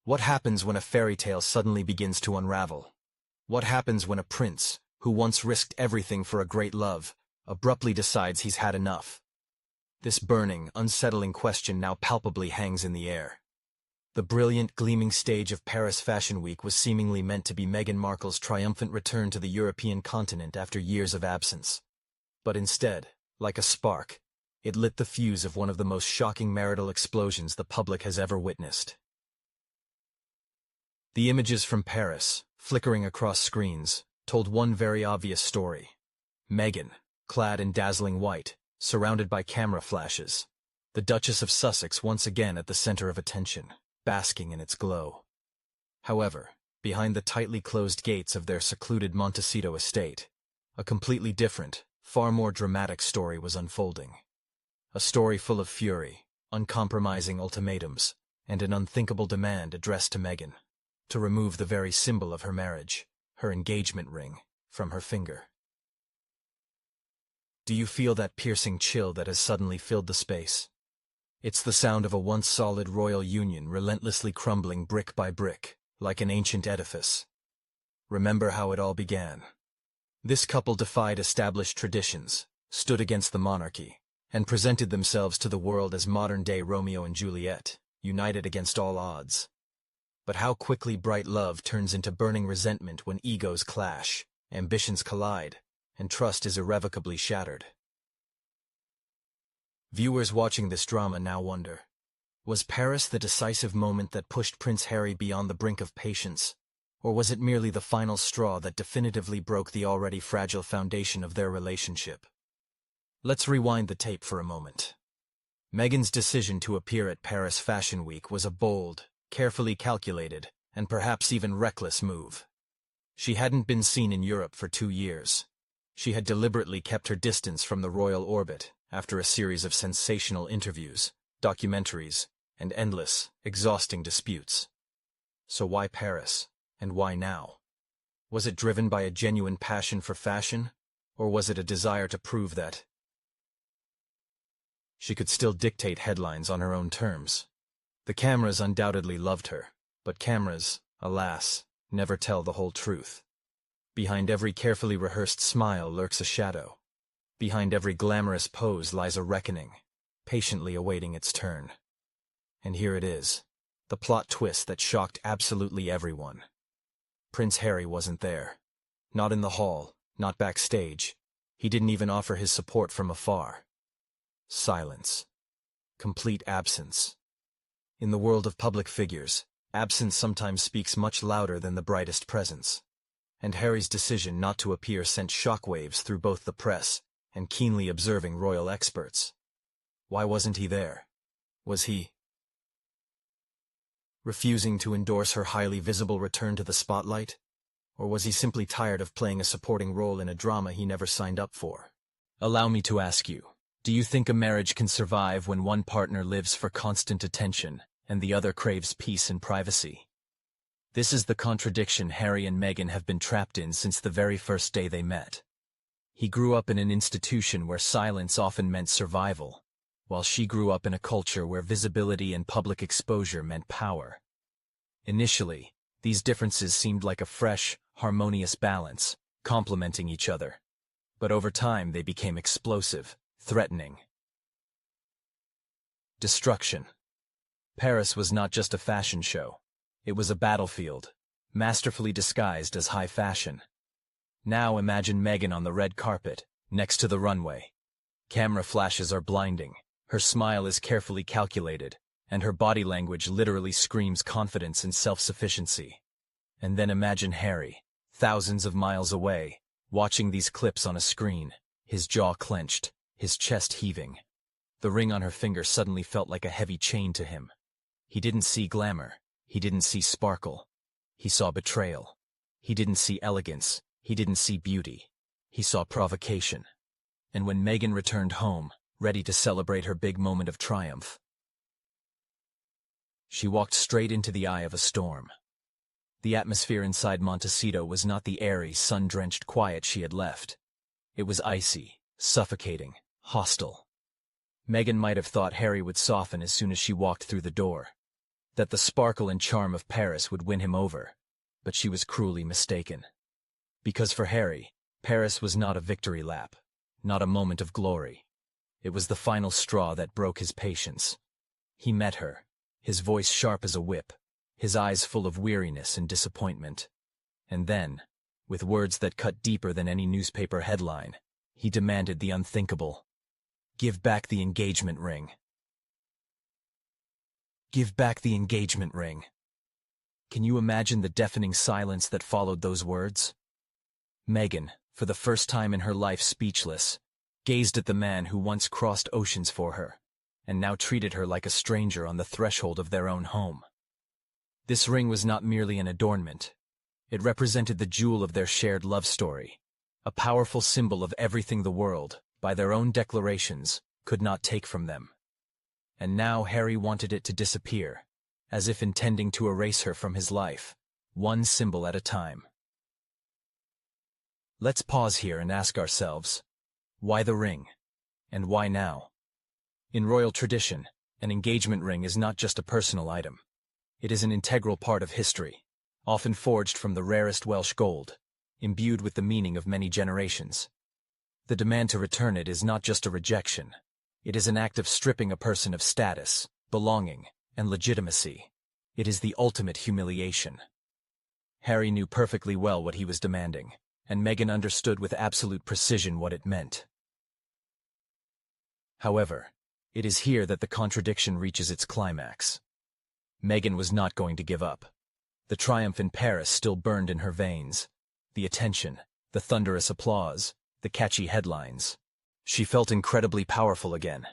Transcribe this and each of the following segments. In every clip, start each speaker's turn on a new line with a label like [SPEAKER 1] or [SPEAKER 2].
[SPEAKER 1] What happens when a fairy tale suddenly begins to unravel? What happens when a prince, who once risked everything for a great love, abruptly decides he's had enough? This burning, unsettling question now palpably hangs in the air. The brilliant, gleaming stage of Paris Fashion Week was seemingly meant to be Meghan Markle's triumphant return to the European continent after years of absence. But instead, like a spark, it lit the fuse of one of the most shocking marital explosions the public has ever witnessed. The images from Paris, flickering across screens, told one very obvious story. Meghan, clad in dazzling white, surrounded by camera flashes. The Duchess of Sussex once again at the center of attention, basking in its glow. However, behind the tightly closed gates of their secluded Montecito estate, a completely different, far more dramatic story was unfolding. A story full of fury, uncompromising ultimatums, and an unthinkable demand addressed to Meghan to remove the very symbol of her marriage, her engagement ring, from her finger. Do you feel that piercing chill that has suddenly filled the space? It's the sound of a once solid royal union relentlessly crumbling brick by brick, like an ancient edifice. Remember how it all began. This couple defied established traditions, stood against the monarchy, and presented themselves to the world as modern-day Romeo and Juliet, united against all odds. But how quickly bright love turns into burning resentment when egos clash, ambitions collide, and trust is irrevocably shattered. Viewers watching this drama now wonder, was Paris the decisive moment that pushed Prince Harry beyond the brink of patience, or was it merely the final straw that definitively broke the already fragile foundation of their relationship? Let's rewind the tape for a moment. Meghan's decision to appear at Paris Fashion Week was a bold, carefully calculated, and perhaps even reckless move. She hadn't been seen in Europe for 2 years. She had deliberately kept her distance from the royal orbit after a series of sensational interviews, documentaries, and endless, exhausting disputes. So why Paris, and why now? Was it driven by a genuine passion for fashion, or was it a desire to prove that she could still dictate headlines on her own terms? The cameras undoubtedly loved her, but cameras, alas, never tell the whole truth. Behind every carefully rehearsed smile lurks a shadow. Behind every glamorous pose lies a reckoning, patiently awaiting its turn. And here it is, the plot twist that shocked absolutely everyone. Prince Harry wasn't there. Not in the hall, not backstage. He didn't even offer his support from afar. Silence. Complete absence. In the world of public figures, absence sometimes speaks much louder than the brightest presence. And Harry's decision not to appear sent shockwaves through both the press and keenly observing royal experts. Why wasn't he there? Was he refusing to endorse her highly visible return to the spotlight? Or was he simply tired of playing a supporting role in a drama he never signed up for? Allow me to ask you, do you think a marriage can survive when one partner lives for constant attention and the other craves peace and privacy? This is the contradiction Harry and Meghan have been trapped in since the very first day they met. He grew up in an institution where silence often meant survival, while she grew up in a culture where visibility and public exposure meant power. Initially, these differences seemed like a fresh, harmonious balance, complementing each other. But over time they became explosive, threatening. Destruction. Paris was not just a fashion show. It was a battlefield, masterfully disguised as high fashion. Now imagine Meghan on the red carpet, next to the runway. Camera flashes are blinding, her smile is carefully calculated, and her body language literally screams confidence and self-sufficiency. And then imagine Harry, thousands of miles away, watching these clips on a screen, his jaw clenched, his chest heaving. The ring on her finger suddenly felt like a heavy chain to him. He didn't see glamour. He didn't see sparkle. He saw betrayal. He didn't see elegance. He didn't see beauty. He saw provocation. And when Meghan returned home, ready to celebrate her big moment of triumph, she walked straight into the eye of a storm. The atmosphere inside Montecito was not the airy, sun-drenched quiet she had left. It was icy, suffocating, hostile. Meghan might have thought Harry would soften as soon as she walked through the door. that the sparkle and charm of Paris would win him over, but she was cruelly mistaken. Because for Harry, Paris was not a victory lap, not a moment of glory. It was the final straw that broke his patience. He met her, his voice sharp as a whip, his eyes full of weariness and disappointment. And then, with words that cut deeper than any newspaper headline, he demanded the unthinkable. "Give back the engagement ring." Give back the engagement ring. Can you imagine the deafening silence that followed those words? Meghan, for the first time in her life speechless, gazed at the man who once crossed oceans for her, and now treated her like a stranger on the threshold of their own home. This ring was not merely an adornment. It represented the jewel of their shared love story, a powerful symbol of everything the world, by their own declarations, could not take from them. And now Harry wanted it to disappear, as if intending to erase her from his life, one symbol at a time. Let's pause here and ask ourselves, why the ring? And why now? In royal tradition, an engagement ring is not just a personal item. It is an integral part of history, often forged from the rarest Welsh gold, imbued with the meaning of many generations. The demand to return it is not just a rejection. It is an act of stripping a person of status, belonging, and legitimacy. It is the ultimate humiliation. Harry knew perfectly well what he was demanding, and Meghan understood with absolute precision what it meant. However, it is here that the contradiction reaches its climax. Meghan was not going to give up. The triumph in Paris still burned in her veins. The attention, the thunderous applause, the catchy headlines. She felt incredibly powerful again.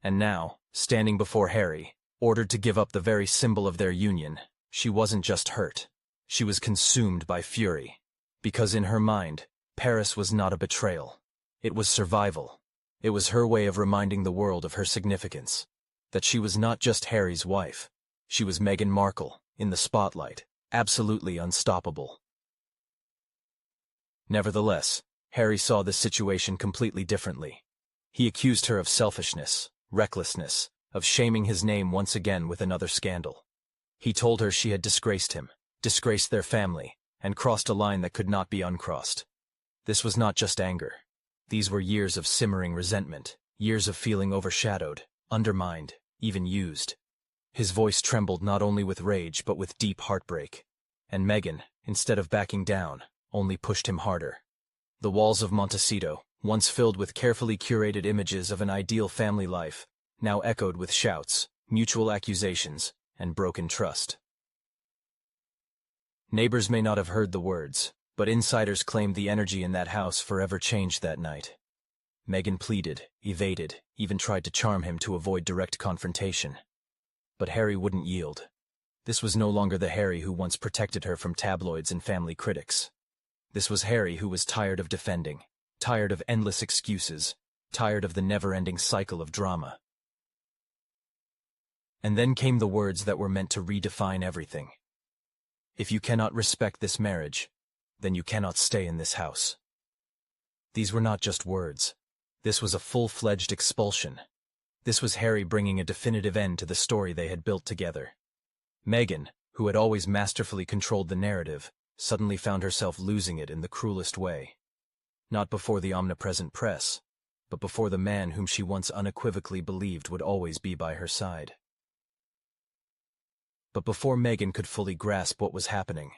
[SPEAKER 1] And now, standing before Harry, ordered to give up the very symbol of their union, she wasn't just hurt. She was consumed by fury. Because in her mind, Paris was not a betrayal. It was survival. It was her way of reminding the world of her significance. That she was not just Harry's wife. She was Meghan Markle, in the spotlight, absolutely unstoppable. Nevertheless, Harry saw this situation completely differently. He accused her of selfishness, recklessness, of shaming his name once again with another scandal. He told her she had disgraced him, disgraced their family, and crossed a line that could not be uncrossed. This was not just anger. These were years of simmering resentment, years of feeling overshadowed, undermined, even used. His voice trembled not only with rage but with deep heartbreak. And Meghan, instead of backing down, only pushed him harder. The walls of Montecito, once filled with carefully curated images of an ideal family life, now echoed with shouts, mutual accusations, and broken trust. Neighbors may not have heard the words, but insiders claimed the energy in that house forever changed that night. Meghan pleaded, evaded, even tried to charm him to avoid direct confrontation. But Harry wouldn't yield. This was no longer the Harry who once protected her from tabloids and family critics. This was Harry who was tired of defending, tired of endless excuses, tired of the never-ending cycle of drama. And then came the words that were meant to redefine everything. If you cannot respect this marriage, then you cannot stay in this house. These were not just words. This was a full-fledged expulsion. This was Harry bringing a definitive end to the story they had built together. Meghan, who had always masterfully controlled the narrative, suddenly found herself losing it in the cruelest way. Not before the omnipresent press, but before the man whom she once unequivocally believed would always be by her side. But before Meghan could fully grasp what was happening,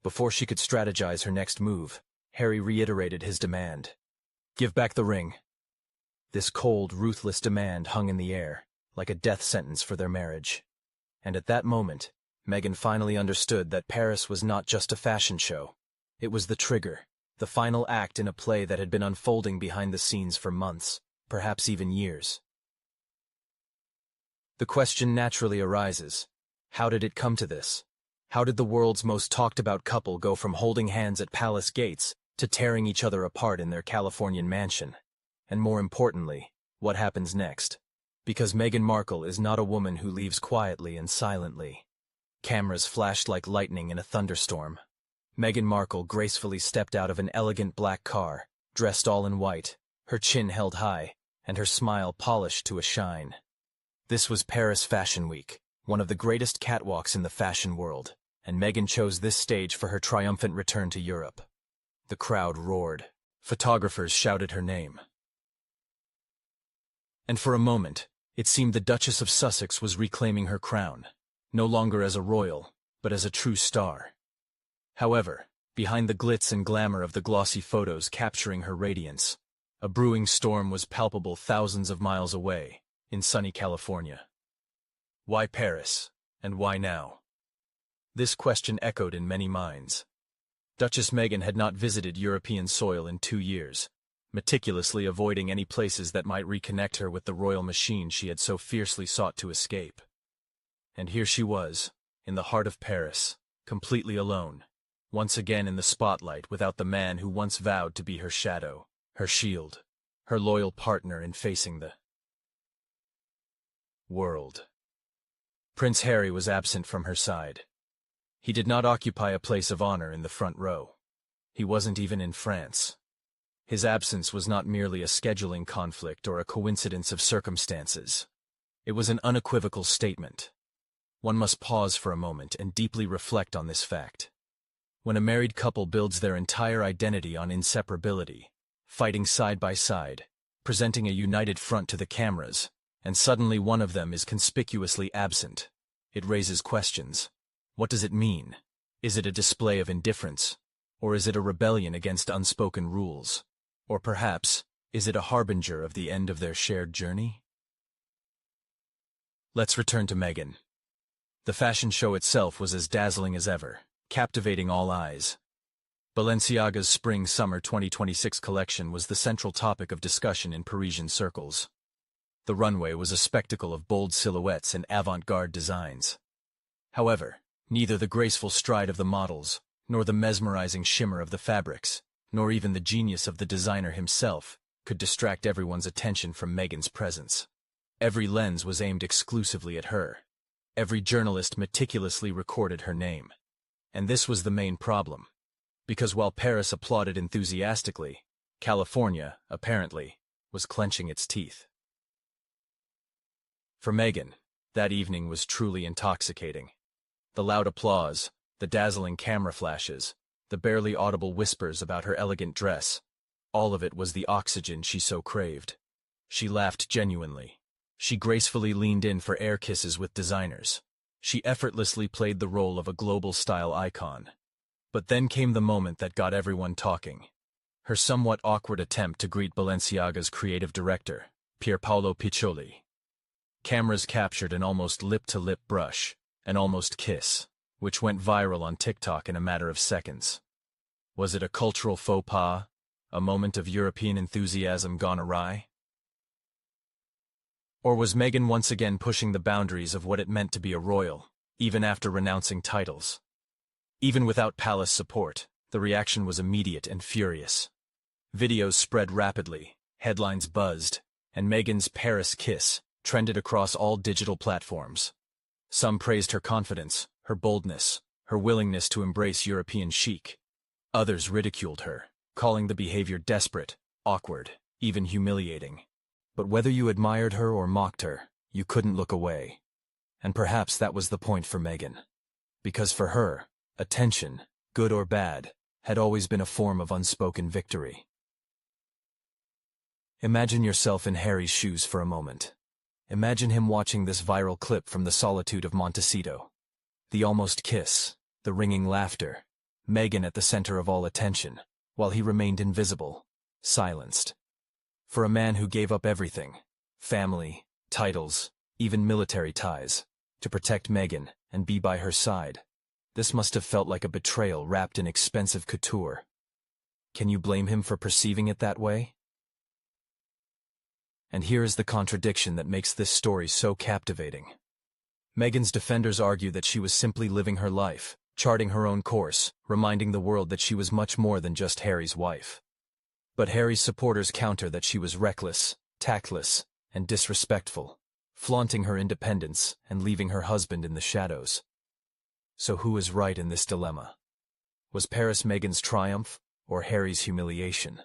[SPEAKER 1] before she could strategize her next move, Harry reiterated his demand. Give back the ring. This cold, ruthless demand hung in the air, like a death sentence for their marriage. And at that moment, Meghan finally understood that Paris was not just a fashion show. It was the trigger, the final act in a play that had been unfolding behind the scenes for months, perhaps even years. The question naturally arises, how did it come to this? How did the world's most talked-about couple go from holding hands at palace gates to tearing each other apart in their Californian mansion? And more importantly, what happens next? Because Meghan Markle is not a woman who leaves quietly and silently. Cameras flashed like lightning in a thunderstorm. Meghan Markle gracefully stepped out of an elegant black car, dressed all in white, her chin held high, and her smile polished to a shine. This was Paris Fashion Week, one of the greatest catwalks in the fashion world, and Meghan chose this stage for her triumphant return to Europe. The crowd roared. Photographers shouted her name. And for a moment, it seemed the Duchess of Sussex was reclaiming her crown, no longer as a royal, but as a true star. However, behind the glitz and glamour of the glossy photos capturing her radiance, a brewing storm was palpable thousands of miles away, in sunny California. Why Paris, and why now? This question echoed in many minds. Duchess Meghan had not visited European soil in 2 years, meticulously avoiding any places that might reconnect her with the royal machine she had so fiercely sought to escape. And here she was, in the heart of Paris, completely alone, once again in the spotlight without the man who once vowed to be her shadow, her shield, her loyal partner in facing the world. Prince Harry was absent from her side. He did not occupy a place of honor in the front row. He wasn't even in France. His absence was not merely a scheduling conflict or a coincidence of circumstances. It was an unequivocal statement. One must pause for a moment and deeply reflect on this fact. When a married couple builds their entire identity on inseparability, fighting side by side, presenting a united front to the cameras, and suddenly one of them is conspicuously absent, it raises questions. What does it mean? Is it a display of indifference? Or is it a rebellion against unspoken rules? Or perhaps, is it a harbinger of the end of their shared journey? Let's return to Meghan. The fashion show itself was as dazzling as ever, captivating all eyes. Balenciaga's Spring-Summer 2026 collection was the central topic of discussion in Parisian circles. The runway was a spectacle of bold silhouettes and avant-garde designs. However, neither the graceful stride of the models, nor the mesmerizing shimmer of the fabrics, nor even the genius of the designer himself, could distract everyone's attention from Meghan's presence. Every lens was aimed exclusively at her. Every journalist meticulously recorded her name. And this was the main problem. Because while Paris applauded enthusiastically, California, apparently, was clenching its teeth. For Meghan, that evening was truly intoxicating. The loud applause, the dazzling camera flashes, the barely audible whispers about her elegant dress, all of it was the oxygen she so craved. She laughed genuinely. She gracefully leaned in for air kisses with designers. She effortlessly played the role of a global style icon. But then came the moment that got everyone talking. Her somewhat awkward attempt to greet Balenciaga's creative director, Pierpaolo Piccioli. Cameras captured an almost lip-to-lip brush, an almost kiss, which went viral on TikTok in a matter of seconds. Was it a cultural faux pas, a moment of European enthusiasm gone awry? Or was Meghan once again pushing the boundaries of what it meant to be a royal, even after renouncing titles? Even without palace support, the reaction was immediate and furious. Videos spread rapidly, headlines buzzed, and Meghan's Paris kiss trended across all digital platforms. Some praised her confidence, her boldness, her willingness to embrace European chic. Others ridiculed her, calling the behavior desperate, awkward, even humiliating. But whether you admired her or mocked her, you couldn't look away. And perhaps that was the point for Meghan. Because for her, attention, good or bad, had always been a form of unspoken victory. Imagine yourself in Harry's shoes for a moment. Imagine him watching this viral clip from the solitude of Montecito. The almost kiss, the ringing laughter, Meghan at the center of all attention, while he remained invisible, silenced. For a man who gave up everything, family, titles, even military ties, to protect Meghan and be by her side, this must have felt like a betrayal wrapped in expensive couture. Can you blame him for perceiving it that way? And here is the contradiction that makes this story so captivating. Meghan's defenders argue that she was simply living her life, charting her own course, reminding the world that she was much more than just Harry's wife. But Harry's supporters counter that she was reckless, tactless, and disrespectful, flaunting her independence and leaving her husband in the shadows. So who is right in this dilemma? Was Paris Meghan's triumph, or Harry's humiliation?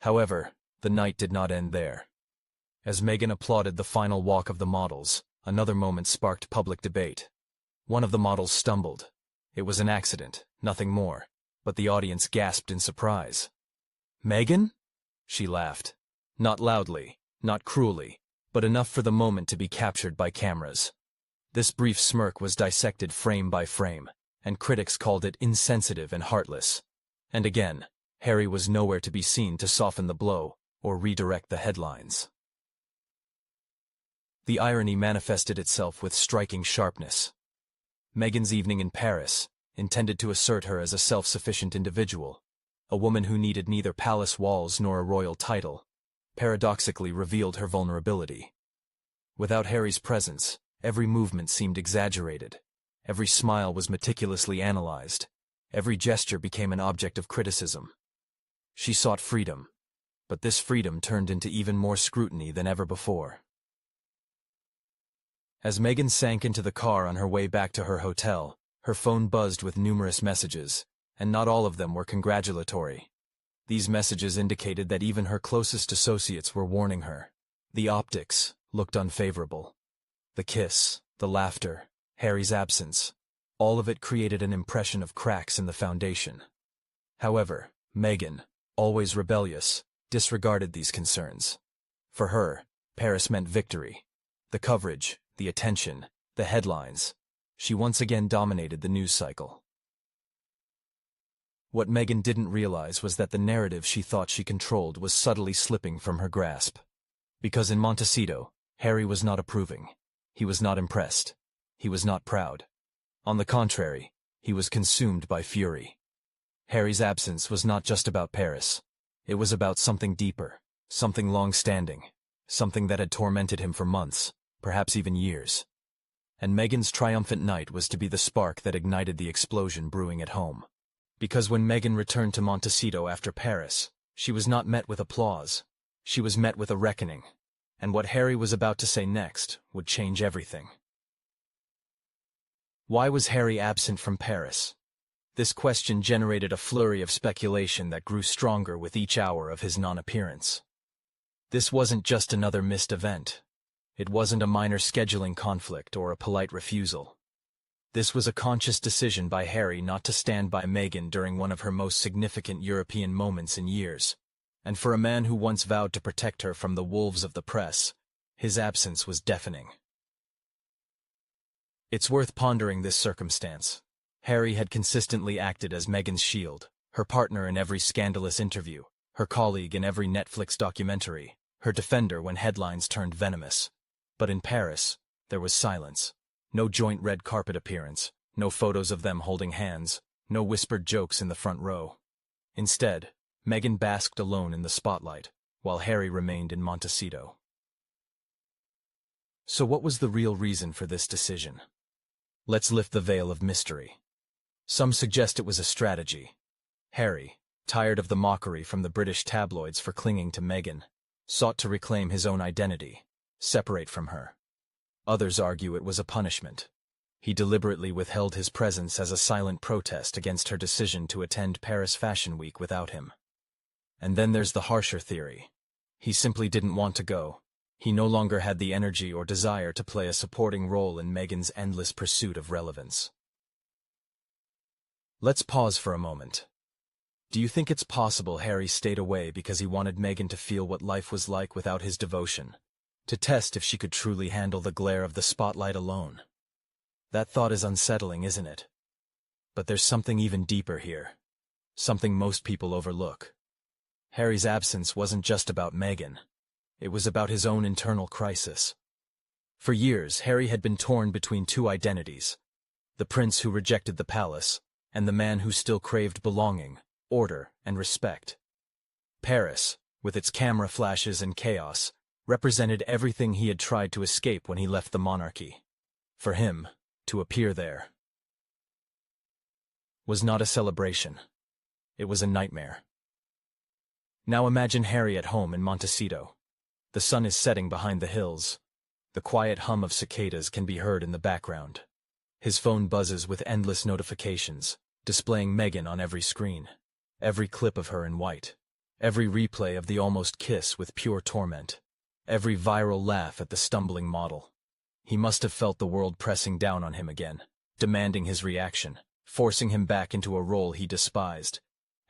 [SPEAKER 1] However, the night did not end there. As Meghan applauded the final walk of the models, Another moment sparked public debate. One of the models stumbled. It was an accident, nothing more, but the audience gasped in surprise. "Meghan?" She laughed. Not loudly, not cruelly, but enough for the moment to be captured by cameras. This brief smirk was dissected frame by frame, and critics called it insensitive and heartless. And again, Harry was nowhere to be seen to soften the blow or redirect the headlines. The irony manifested itself with striking sharpness. Meghan's evening in Paris, intended to assert her as a self-sufficient individual, a woman who needed neither palace walls nor a royal title, paradoxically revealed her vulnerability. Without Harry's presence, every movement seemed exaggerated. Every smile was meticulously analyzed. Every gesture became an object of criticism. She sought freedom, but this freedom turned into even more scrutiny than ever before. As Meghan sank into the car on her way back to her hotel, her phone buzzed with numerous messages, and not all of them were congratulatory. These messages indicated that even her closest associates were warning her. The optics looked unfavorable. The kiss, the laughter, Harry's absence, all of it created an impression of cracks in the foundation. However, Meghan, always rebellious, disregarded these concerns. For her, Paris meant victory. The coverage, the attention, the headlines. She once again dominated the news cycle. What Meghan didn't realize was that the narrative she thought she controlled was subtly slipping from her grasp. Because in Montecito, Harry was not approving. He was not impressed. He was not proud. On the contrary, he was consumed by fury. Harry's absence was not just about Paris. It was about something deeper, something long-standing, something that had tormented him for months, perhaps even years. And Meghan's triumphant night was to be the spark that ignited the explosion brewing at home. Because when Meghan returned to Montecito after Paris, she was not met with applause. She was met with a reckoning. And what Harry was about to say next would change everything. Why was Harry absent from Paris? This question generated a flurry of speculation that grew stronger with each hour of his non-appearance. This wasn't just another missed event. It wasn't a minor scheduling conflict or a polite refusal. This was a conscious decision by Harry not to stand by Meghan during one of her most significant European moments in years. And for a man who once vowed to protect her from the wolves of the press, his absence was deafening. It's worth pondering this circumstance. Harry had consistently acted as Meghan's shield, her partner in every scandalous interview, her colleague in every Netflix documentary, her defender when headlines turned venomous. But in Paris, there was silence. No joint red carpet appearance, no photos of them holding hands, no whispered jokes in the front row. Instead, Meghan basked alone in the spotlight, while Harry remained in Montecito. So what was the real reason for this decision? Let's lift the veil of mystery. Some suggest it was a strategy. Harry, tired of the mockery from the British tabloids for clinging to Meghan, sought to reclaim his own identity, separate from her. Others argue it was a punishment. He deliberately withheld his presence as a silent protest against her decision to attend Paris Fashion Week without him. And then there's the harsher theory. He simply didn't want to go. He no longer had the energy or desire to play a supporting role in Meghan's endless pursuit of relevance. Let's pause for a moment. Do you think it's possible Harry stayed away because he wanted Meghan to feel what life was like without his devotion? To test if she could truly handle the glare of the spotlight alone? That thought is unsettling, isn't it? But there's something even deeper here. Something most people overlook. Harry's absence wasn't just about Meghan. It was about his own internal crisis. For years, Harry had been torn between two identities: the prince who rejected the palace, and the man who still craved belonging, order, and respect. Paris, with its camera flashes and chaos, represented everything he had tried to escape when he left the monarchy. For him, to appear there was not a celebration. It was a nightmare. Now imagine Harry at home in Montecito. The sun is setting behind the hills. The quiet hum of cicadas can be heard in the background. His phone buzzes with endless notifications, displaying Meghan on every screen. Every clip of her in white. Every replay of the almost kiss with pure torment. Every viral laugh at the stumbling model. He must have felt the world pressing down on him again, demanding his reaction, forcing him back into a role he despised.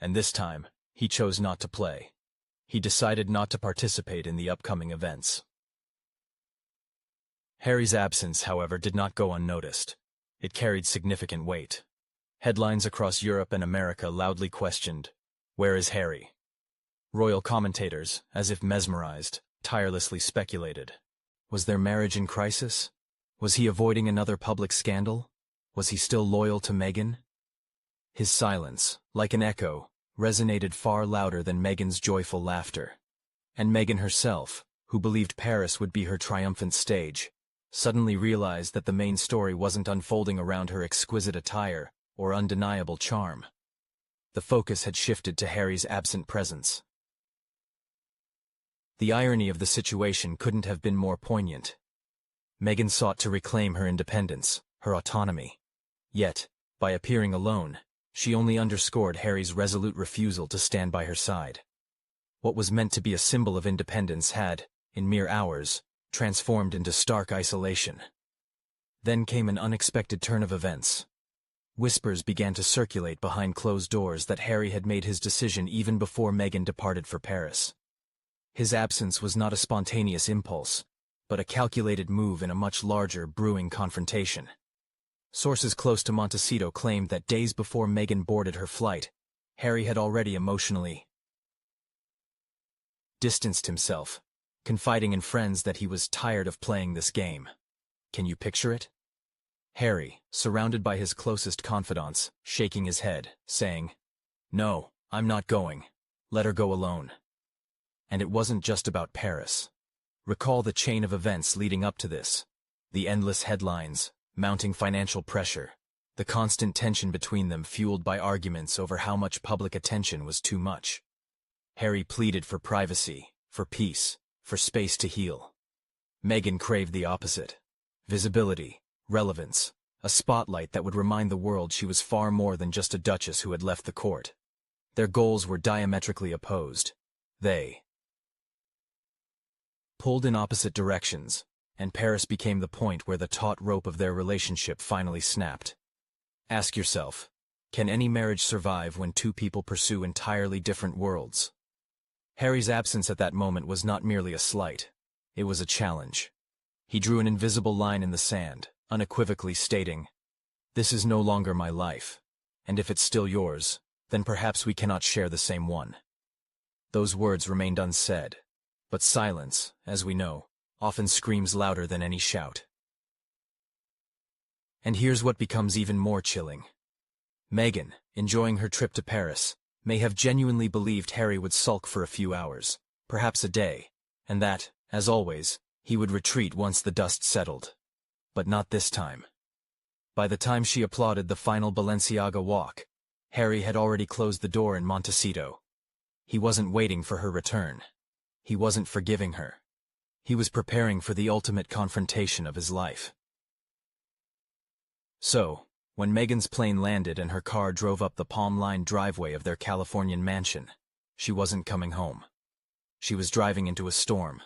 [SPEAKER 1] And this time, he chose not to play. He decided not to participate in the upcoming events. Harry's absence, however, did not go unnoticed. It carried significant weight. Headlines across Europe and America loudly questioned, "Where is Harry?" Royal commentators, as if mesmerized, tirelessly speculated. Was their marriage in crisis? Was he avoiding another public scandal? Was he still loyal to Meghan? His silence, like an echo, resonated far louder than Meghan's joyful laughter. And Meghan herself, who believed Paris would be her triumphant stage, suddenly realized that the main story wasn't unfolding around her exquisite attire or undeniable charm. The focus had shifted to Harry's absent presence. The irony of the situation couldn't have been more poignant. Meghan sought to reclaim her independence, her autonomy. Yet, by appearing alone, she only underscored Harry's resolute refusal to stand by her side. What was meant to be a symbol of independence had, in mere hours, transformed into stark isolation. Then came an unexpected turn of events. Whispers began to circulate behind closed doors that Harry had made his decision even before Meghan departed for Paris. His absence was not a spontaneous impulse, but a calculated move in a much larger brewing confrontation. Sources close to Montecito claimed that days before Meghan boarded her flight, Harry had already emotionally distanced himself, confiding in friends that he was tired of playing this game. Can you picture it? Harry, surrounded by his closest confidants, shaking his head, saying, "No, I'm not going. Let her go alone." And it wasn't just about Paris. Recall the chain of events leading up to this. The endless headlines, mounting financial pressure, the constant tension between them fueled by arguments over how much public attention was too much. Harry pleaded for privacy, for peace, for space to heal. Meghan craved the opposite. Visibility, relevance, a spotlight that would remind the world she was far more than just a duchess who had left the court. Their goals were diametrically opposed. They pulled in opposite directions, and Paris became the point where the taut rope of their relationship finally snapped. Ask yourself, can any marriage survive when two people pursue entirely different worlds? Harry's absence at that moment was not merely a slight, it was a challenge. He drew an invisible line in the sand, unequivocally stating, "This is no longer my life, and if it's still yours, then perhaps we cannot share the same one." Those words remained unsaid, but silence, as we know, often screams louder than any shout. And here's what becomes even more chilling. Meghan, enjoying her trip to Paris, may have genuinely believed Harry would sulk for a few hours, perhaps a day, and that, as always, he would retreat once the dust settled. But not this time. By the time she applauded the final Balenciaga walk, Harry had already closed the door in Montecito. He wasn't waiting for her return. He wasn't forgiving her. He was preparing for the ultimate confrontation of his life. So, when Meghan's plane landed and her car drove up the palm-lined driveway of their Californian mansion, she wasn't coming home. She was driving into a storm.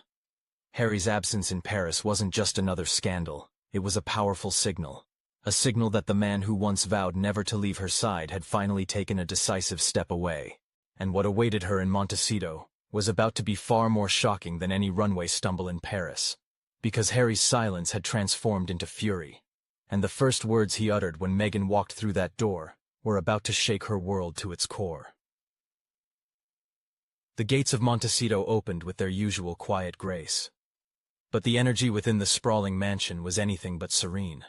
[SPEAKER 1] Harry's absence in Paris wasn't just another scandal, it was a powerful signal. A signal that the man who once vowed never to leave her side had finally taken a decisive step away. And what awaited her in Montecito was about to be far more shocking than any runway stumble in Paris. Because Harry's silence had transformed into fury. And the first words he uttered when Meghan walked through that door were about to shake her world to its core. The gates of Montecito opened with their usual quiet grace. But the energy within the sprawling mansion was anything but serene.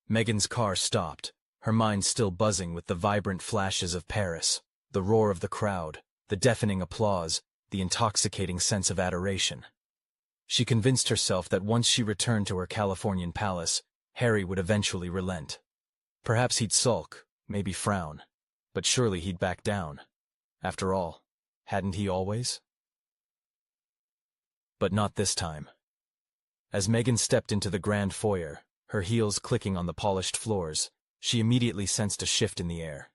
[SPEAKER 1] Meghan's car stopped, her mind still buzzing with the vibrant flashes of Paris, the roar of the crowd, the deafening applause, the intoxicating sense of adoration. She convinced herself that once she returned to her Californian palace, Harry would eventually relent. Perhaps he'd sulk, maybe frown, but surely he'd back down. After all, hadn't he always? But not this time. As Meghan stepped into the grand foyer, her heels clicking on the polished floors, she immediately sensed a shift in the air.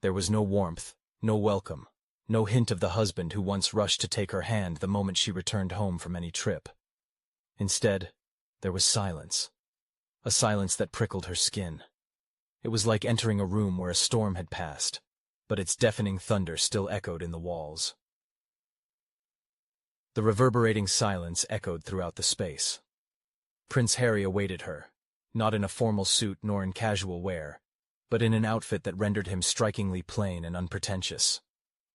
[SPEAKER 1] There was no warmth, no welcome, no hint of the husband who once rushed to take her hand the moment she returned home from any trip. Instead, There was silence. A silence that prickled her skin. It was like entering a room where a storm had passed, but its deafening thunder still echoed in the walls. The reverberating silence echoed throughout the space. Prince Harry awaited her, not in a formal suit nor in casual wear, but in an outfit that rendered him strikingly plain and unpretentious.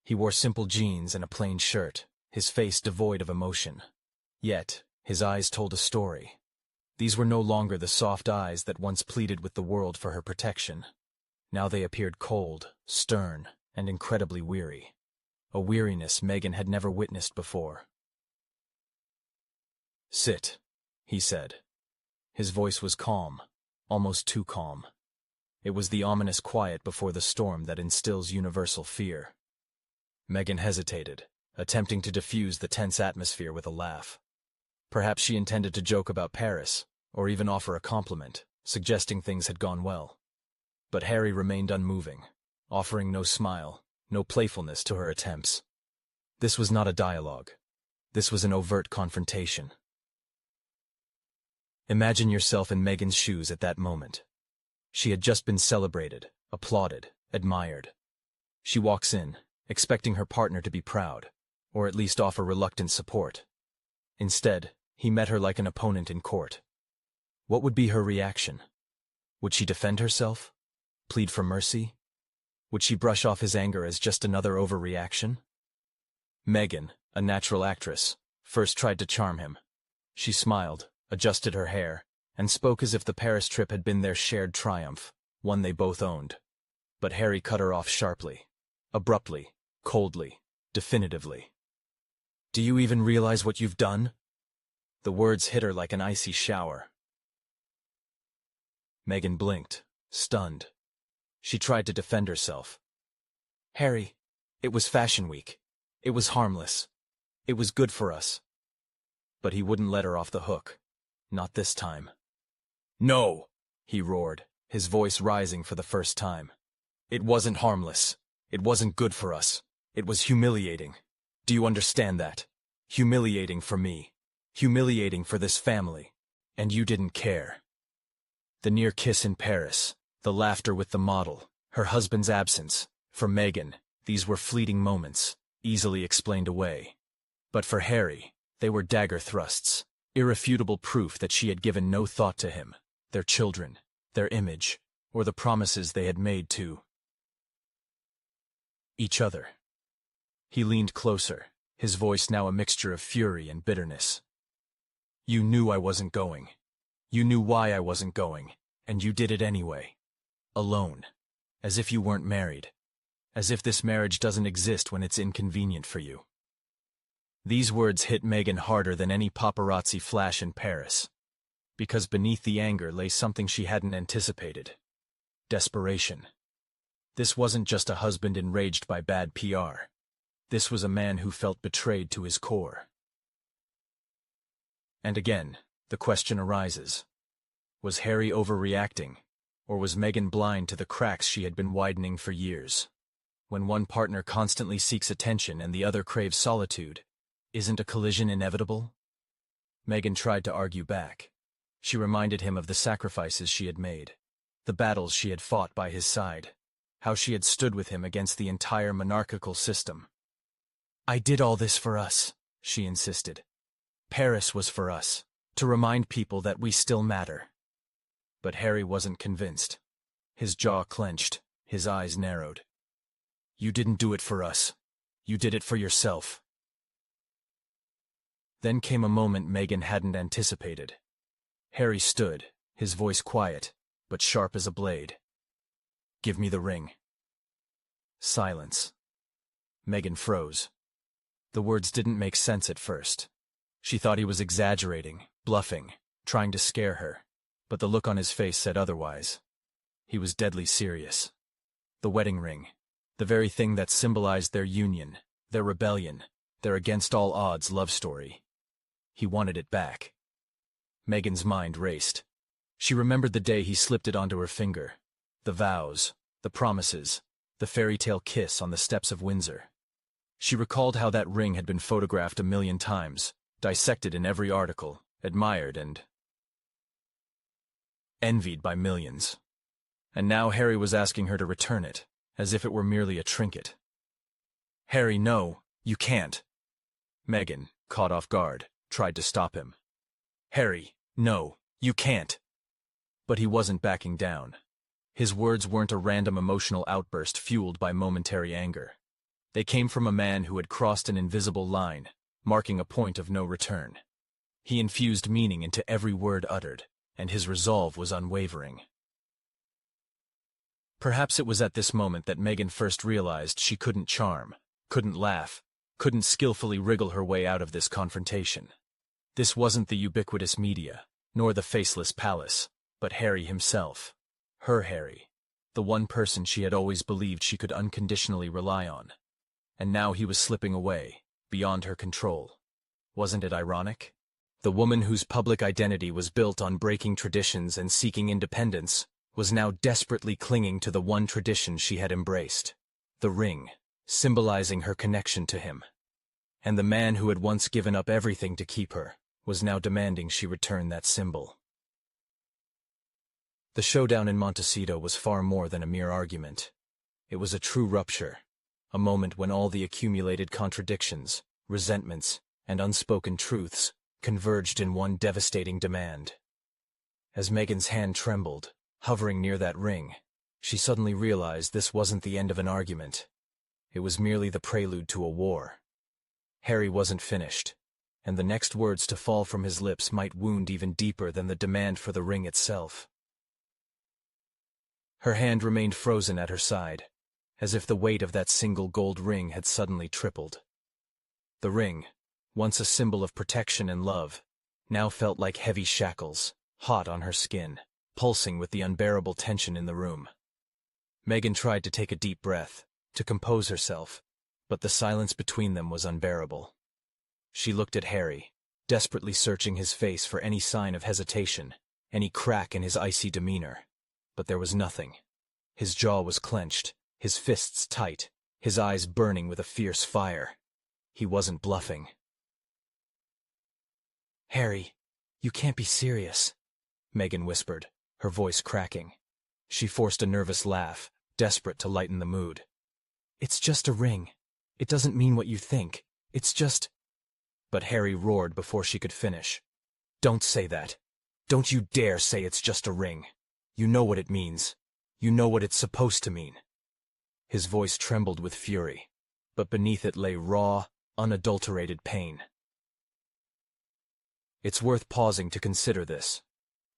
[SPEAKER 1] He wore simple jeans and a plain shirt, his face devoid of emotion. Yet, his eyes told a story. These were no longer the soft eyes that once pleaded with the world for her protection. Now they appeared cold, stern, and incredibly weary. A weariness Meghan had never witnessed before. "Sit," he said. His voice was calm, almost too calm. It was the ominous quiet before the storm that instills universal fear. Meghan hesitated, attempting to diffuse the tense atmosphere with a laugh. Perhaps she intended to joke about Paris, or even offer a compliment, suggesting things had gone well. But Harry remained unmoving, offering no smile, no playfulness to her attempts. This was not a dialogue. This was an overt confrontation. Imagine yourself in Meghan's shoes at that moment. She had just been celebrated, applauded, admired. She walks in, expecting her partner to be proud, or at least offer reluctant support. Instead, he met her like an opponent in court. What would be her reaction? Would she defend herself? Plead for mercy? Would she brush off his anger as just another overreaction? Meghan, a natural actress, first tried to charm him. She smiled, adjusted her hair, and spoke as if the Paris trip had been their shared triumph, one they both owned. But Harry cut her off sharply, abruptly, coldly, definitively. "Do you even realize what you've done?" The words hit her like an icy shower. Meghan blinked, stunned. She tried to defend herself. "Harry, it was Fashion Week. It was harmless. It was good for us." But he wouldn't let her off the hook. Not this time. "No!" he roared, his voice rising for the first time. "It wasn't harmless. It wasn't good for us. It was humiliating. Do you understand that? Humiliating for me. Humiliating for this family. And you didn't care." The near kiss in Paris, the laughter with the model, her husband's absence. For Meghan, these were fleeting moments, easily explained away. But for Harry, they were dagger thrusts, irrefutable proof that she had given no thought to him, their children, their image, or the promises they had made to each other. He leaned closer, his voice now a mixture of fury and bitterness. "You knew I wasn't going. You knew why I wasn't going, and you did it anyway. Alone. As if you weren't married. As if this marriage doesn't exist when it's inconvenient for you." These words hit Meghan harder than any paparazzi flash in Paris. Because beneath the anger lay something she hadn't anticipated. Desperation. This wasn't just a husband enraged by bad PR. This was a man who felt betrayed to his core. And again, the question arises. Was Harry overreacting, or was Meghan blind to the cracks she had been widening for years? When one partner constantly seeks attention and the other craves solitude, isn't a collision inevitable? Meghan tried to argue back. She reminded him of the sacrifices she had made, the battles she had fought by his side, how she had stood with him against the entire monarchical system. "I did all this for us," she insisted. "Paris was for us, to remind people that we still matter." But Harry wasn't convinced. His jaw clenched, his eyes narrowed. "You didn't do it for us. You did it for yourself." Then came a moment Meghan hadn't anticipated. Harry stood, his voice quiet, but sharp as a blade. "Give me the ring." Silence. Meghan froze. The words didn't make sense at first. She thought he was exaggerating, bluffing, trying to scare her, but the look on his face said otherwise. He was deadly serious. The wedding ring, the very thing that symbolized their union, their rebellion, their against-all-odds love story. He wanted it back. Meghan's mind raced. She remembered the day he slipped it onto her finger. The vows, the promises, the fairy-tale kiss on the steps of Windsor. She recalled how that ring had been photographed 1,000,000 times, dissected in every article, admired and envied by millions. And now Harry was asking her to return it, as if it were merely a trinket. "Harry, no, you can't." Meghan, caught off guard, tried to stop him. "Harry, no, you can't." But he wasn't backing down. His words weren't a random emotional outburst fueled by momentary anger. They came from a man who had crossed an invisible line, marking a point of no return. He infused meaning into every word uttered, and his resolve was unwavering. Perhaps it was at this moment that Meghan first realized she couldn't charm, couldn't laugh, couldn't skillfully wriggle her way out of this confrontation. This wasn't the ubiquitous media, nor the faceless palace, but Harry himself. Her Harry, the one person she had always believed she could unconditionally rely on. And now he was slipping away, beyond her control. Wasn't it ironic? The woman whose public identity was built on breaking traditions and seeking independence was now desperately clinging to the one tradition she had embraced, the ring, symbolizing her connection to him. And the man who had once given up everything to keep her was now demanding she return that symbol. The showdown in Montecito was far more than a mere argument. It was a true rupture, a moment when all the accumulated contradictions, resentments, and unspoken truths converged in one devastating demand. As Meghan's hand trembled, hovering near that ring, she suddenly realized this wasn't the end of an argument. It was merely the prelude to a war. Harry wasn't finished, and the next words to fall from his lips might wound even deeper than the demand for the ring itself. Her hand remained frozen at her side, as if the weight of that single gold ring had suddenly tripled. The ring, once a symbol of protection and love, now felt like heavy shackles, hot on her skin, pulsing with the unbearable tension in the room. Meghan tried to take a deep breath, to compose herself, but the silence between them was unbearable. She looked at Harry, desperately searching his face for any sign of hesitation, any crack in his icy demeanor. But there was nothing. His jaw was clenched, his fists tight, his eyes burning with a fierce fire. He wasn't bluffing. "Harry, you can't be serious," Meghan whispered, her voice cracking. She forced a nervous laugh, desperate to lighten the mood. "It's just a ring. It doesn't mean what you think. It's just—" But Harry roared before she could finish. "Don't say that. Don't you dare say it's just a ring. You know what it means. You know what it's supposed to mean." His voice trembled with fury, but beneath it lay raw, unadulterated pain. It's worth pausing to consider this.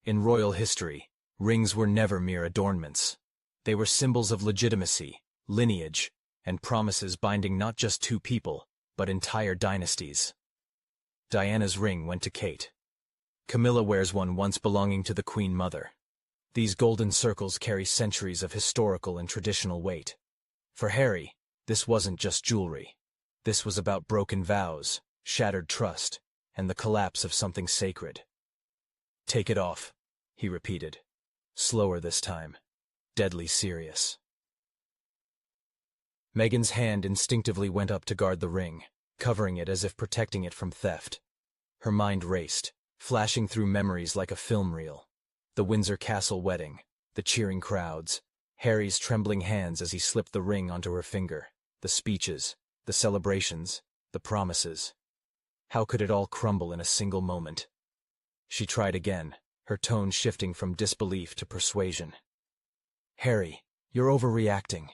[SPEAKER 1] In royal history, rings were never mere adornments. They were symbols of legitimacy, lineage, and promises binding not just two people, but entire dynasties. Diana's ring went to Kate. Camilla wears one once belonging to the Queen Mother. These golden circles carry centuries of historical and traditional weight. For Harry, this wasn't just jewelry. This was about broken vows, shattered trust, and the collapse of something sacred. "Take it off," he repeated, slower this time, deadly serious. Meghan's hand instinctively went up to guard the ring, covering it as if protecting it from theft. Her mind raced, flashing through memories like a film reel. The Windsor Castle wedding, the cheering crowds, Harry's trembling hands as he slipped the ring onto her finger, the speeches, the celebrations, the promises. How could it all crumble in a single moment? She tried again, her tone shifting from disbelief to persuasion. "Harry, you're overreacting.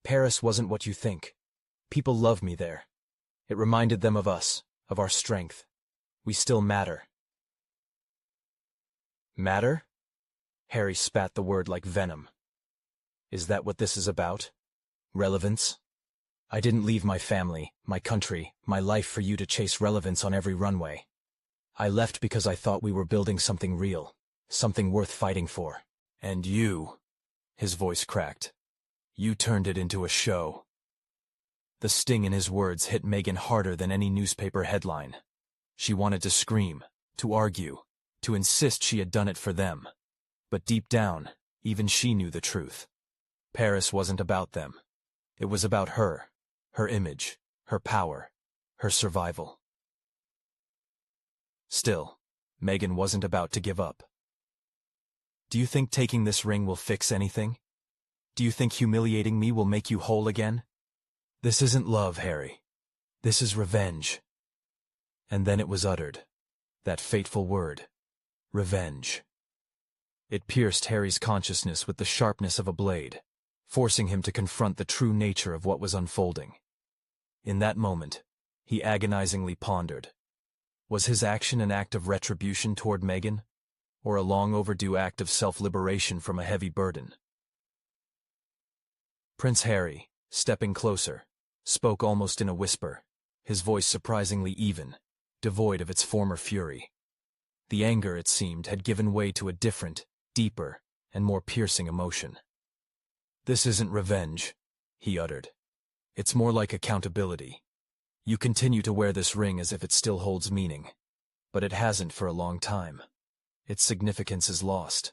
[SPEAKER 1] Paris wasn't what you think. People love me there. It reminded them of us, of our strength. We still matter." "Matter?" Harry spat the word like venom. "Is that what this is about? Relevance? I didn't leave my family, my country, my life for you to chase relevance on every runway. I left because I thought we were building something real, something worth fighting for. And you," his voice cracked, "you turned it into a show." The sting in his words hit Meghan harder than any newspaper headline. She wanted to scream, to argue, to insist she had done it for them. But deep down, even she knew the truth. Paris wasn't about them. It was about her, her image, her power, her survival. Still, Meghan wasn't about to give up. Do you think taking this ring will fix anything? Do you think humiliating me will make you whole again? This isn't love, Harry. This is revenge. And then it was uttered. That fateful word. Revenge. It pierced Harry's consciousness with the sharpness of a blade, forcing him to confront the true nature of what was unfolding. In that moment, he agonizingly pondered. Was his action an act of retribution toward Meghan, or a long-overdue act of self-liberation from a heavy burden? Prince Harry, stepping closer, spoke almost in a whisper, his voice surprisingly even, devoid of its former fury. The anger, it seemed, had given way to a different, deeper, and more piercing emotion. "This isn't revenge," he uttered. "It's more like accountability. You continue to wear this ring as if it still holds meaning, but it hasn't for a long time. Its significance is lost,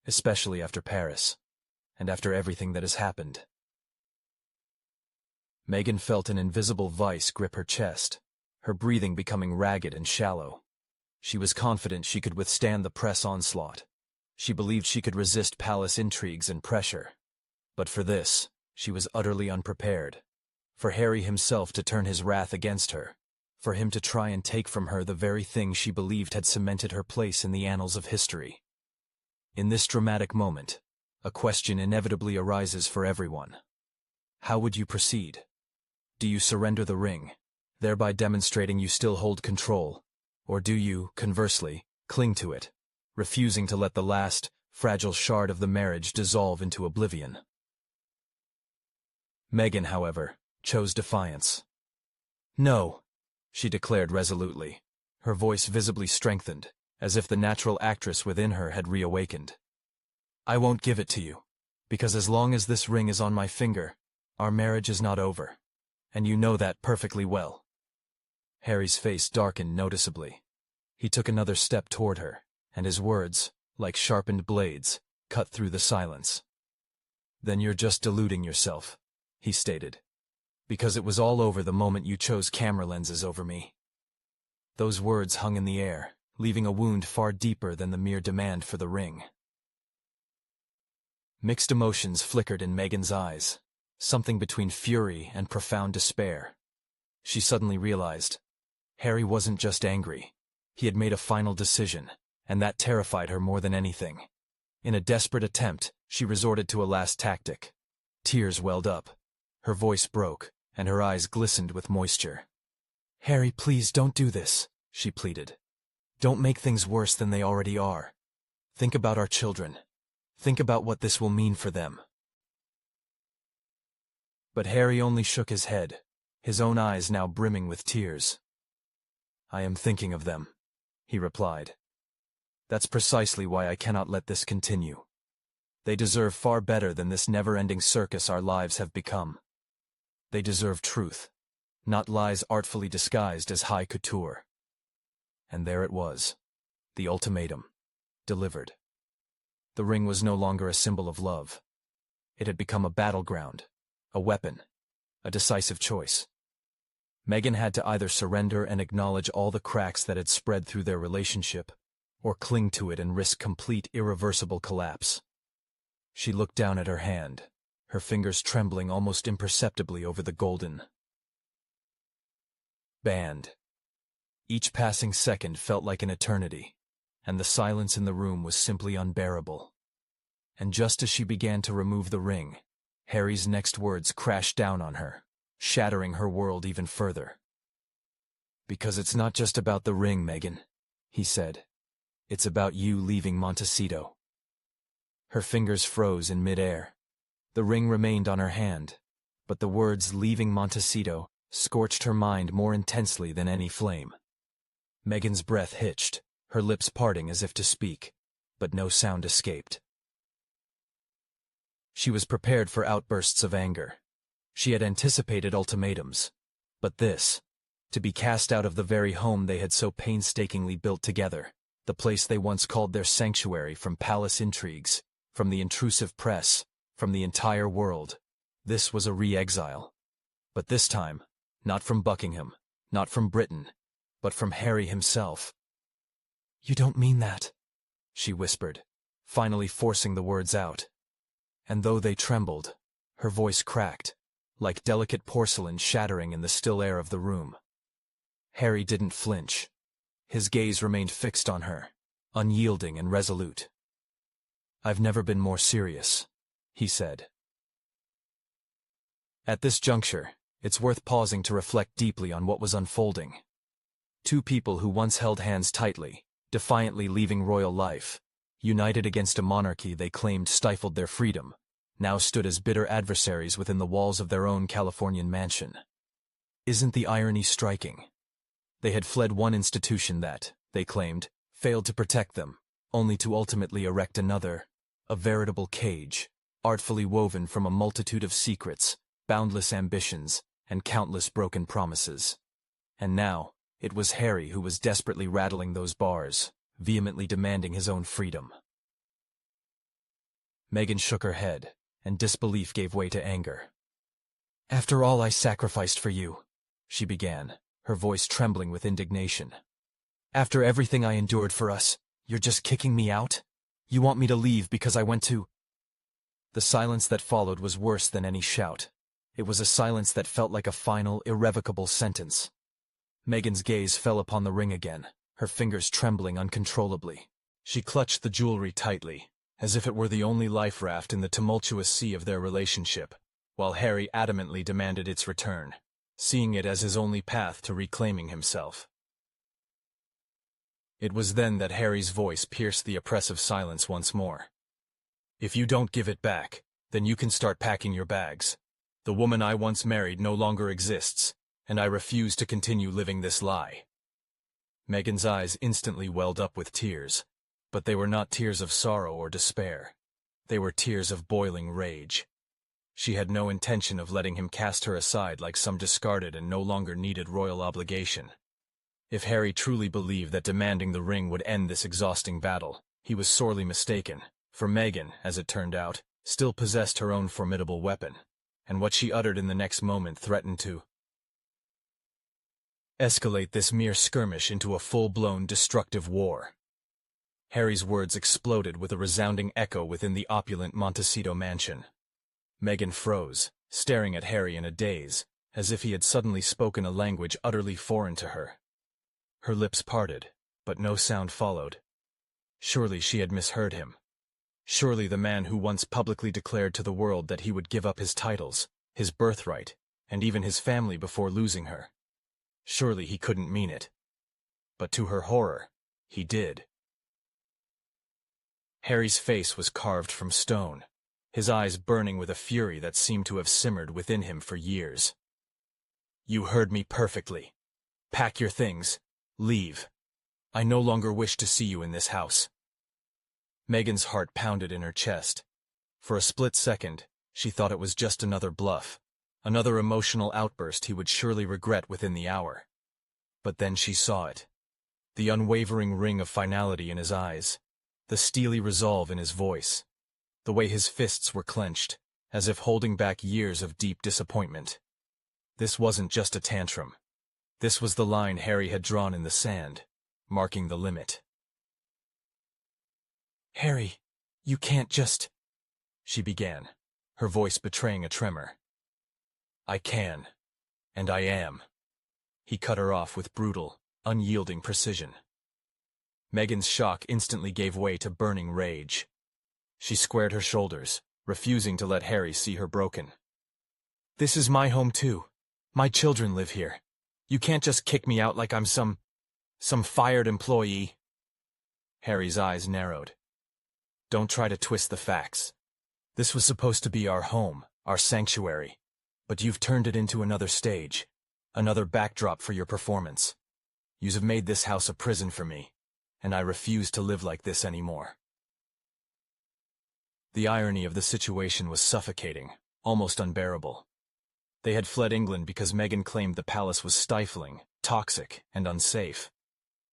[SPEAKER 1] especially after Paris, and after everything that has happened." Meghan felt an invisible vice grip her chest, her breathing becoming ragged and shallow. She was confident she could withstand the press onslaught. She believed she could resist palace intrigues and pressure. But for this, she was utterly unprepared. For Harry himself to turn his wrath against her. For him to try and take from her the very thing she believed had cemented her place in the annals of history. In this dramatic moment, a question inevitably arises for everyone. How would you proceed? Do you surrender the ring, thereby demonstrating you still hold control? Or do you, conversely, cling to it, refusing to let the last, fragile shard of the marriage dissolve into oblivion? Meghan, however, chose defiance. "No," she declared resolutely, her voice visibly strengthened, as if the natural actress within her had reawakened. "I won't give it to you, because as long as this ring is on my finger, our marriage is not over, and you know that perfectly well." Harry's face darkened noticeably. He took another step toward her, and his words, like sharpened blades, cut through the silence. "Then you're just deluding yourself," he stated, "because it was all over the moment you chose camera lenses over me." Those words hung in the air, leaving a wound far deeper than the mere demand for the ring. Mixed emotions flickered in Meghan's eyes, something between fury and profound despair. She suddenly realized Harry wasn't just angry. He had made a final decision, and that terrified her more than anything. In a desperate attempt, she resorted to a last tactic. Tears welled up. Her voice broke, and her eyes glistened with moisture. "Harry, please don't do this," she pleaded. "Don't make things worse than they already are. Think about our children. Think about what this will mean for them." But Harry only shook his head, his own eyes now brimming with tears. "I am thinking of them," he replied. "That's precisely why I cannot let this continue. They deserve far better than this never-ending circus our lives have become. They deserve truth, not lies artfully disguised as high couture." And there it was, the ultimatum, delivered. The ring was no longer a symbol of love. It had become a battleground, a weapon, a decisive choice. Meghan had to either surrender and acknowledge all the cracks that had spread through their relationship, or cling to it and risk complete, irreversible collapse. She looked down at her hand, her fingers trembling almost imperceptibly over the golden band. Each passing second felt like an eternity, and the silence in the room was simply unbearable. And just as she began to remove the ring, Harry's next words crashed down on her, shattering her world even further. "Because it's not just about the ring, Meghan," he said. "It's about you leaving Montecito." Her fingers froze in midair. The ring remained on her hand, but the words "leaving Montecito" scorched her mind more intensely than any flame. Meghan's breath hitched, her lips parting as if to speak, but no sound escaped. She was prepared for outbursts of anger. She had anticipated ultimatums. But this, to be cast out of the very home they had so painstakingly built together, the place they once called their sanctuary from palace intrigues, from the intrusive press, from the entire world, this was a re-exile. But this time, not from Buckingham, not from Britain, but from Harry himself. "You don't mean that," she whispered, finally forcing the words out. And though they trembled, her voice cracked, like delicate porcelain shattering in the still air of the room. Harry didn't flinch. His gaze remained fixed on her, unyielding and resolute. "I've never been more serious," he said. At this juncture, it's worth pausing to reflect deeply on what was unfolding. Two people who once held hands tightly, defiantly leaving royal life, united against a monarchy they claimed stifled their freedom, now stood as bitter adversaries within the walls of their own Californian mansion. Isn't the irony striking? They had fled one institution that, they claimed, failed to protect them, only to ultimately erect another, a veritable cage, artfully woven from a multitude of secrets, boundless ambitions, and countless broken promises. And now, it was Harry who was desperately rattling those bars, vehemently demanding his own freedom. Meghan shook her head, and disbelief gave way to anger. "After all I sacrificed for you," she began, her voice trembling with indignation. "After everything I endured for us, you're just kicking me out? You want me to leave because I went to—" The silence that followed was worse than any shout. It was a silence that felt like a final, irrevocable sentence. Meghan's gaze fell upon the ring again, her fingers trembling uncontrollably. She clutched the jewelry tightly, as if it were the only life raft in the tumultuous sea of their relationship, while Harry adamantly demanded its return, seeing it as his only path to reclaiming himself. It was then that Harry's voice pierced the oppressive silence once more. "If you don't give it back, then you can start packing your bags. The woman I once married no longer exists, and I refuse to continue living this lie." Meghan's eyes instantly welled up with tears, but they were not tears of sorrow or despair. They were tears of boiling rage. She had no intention of letting him cast her aside like some discarded and no longer needed royal obligation. If Harry truly believed that demanding the ring would end this exhausting battle, he was sorely mistaken, for Meghan, as it turned out, still possessed her own formidable weapon, and what she uttered in the next moment threatened to escalate this mere skirmish into a full-blown destructive war. Harry's words exploded with a resounding echo within the opulent Montecito mansion. Meghan froze, staring at Harry in a daze, as if he had suddenly spoken a language utterly foreign to her. Her lips parted, but no sound followed. Surely she had misheard him. Surely the man who once publicly declared to the world that he would give up his titles, his birthright, and even his family before losing her. Surely he couldn't mean it. But to her horror, he did. Harry's face was carved from stone, his eyes burning with a fury that seemed to have simmered within him for years. "You heard me perfectly. Pack your things. Leave. I no longer wish to see you in this house." Meghan's heart pounded in her chest. For a split second, she thought it was just another bluff, another emotional outburst he would surely regret within the hour. But then she saw it. The unwavering ring of finality in his eyes, the steely resolve in his voice, the way his fists were clenched, as if holding back years of deep disappointment. This wasn't just a tantrum. This was the line Harry had drawn in the sand, marking the limit. "Harry, you can't just—" she began, her voice betraying a tremor. "I can, and I am," he cut her off with brutal, unyielding precision. Meghan's shock instantly gave way to burning rage. She squared her shoulders, refusing to let Harry see her broken. "This is my home too. My children live here. You can't just kick me out like I'm some fired employee." Harry's eyes narrowed. "Don't try to twist the facts. This was supposed to be our home, our sanctuary, but you've turned it into another stage, another backdrop for your performance. You have made this house a prison for me, and I refuse to live like this anymore." The irony of the situation was suffocating, almost unbearable. They had fled England because Meghan claimed the palace was stifling, toxic, and unsafe.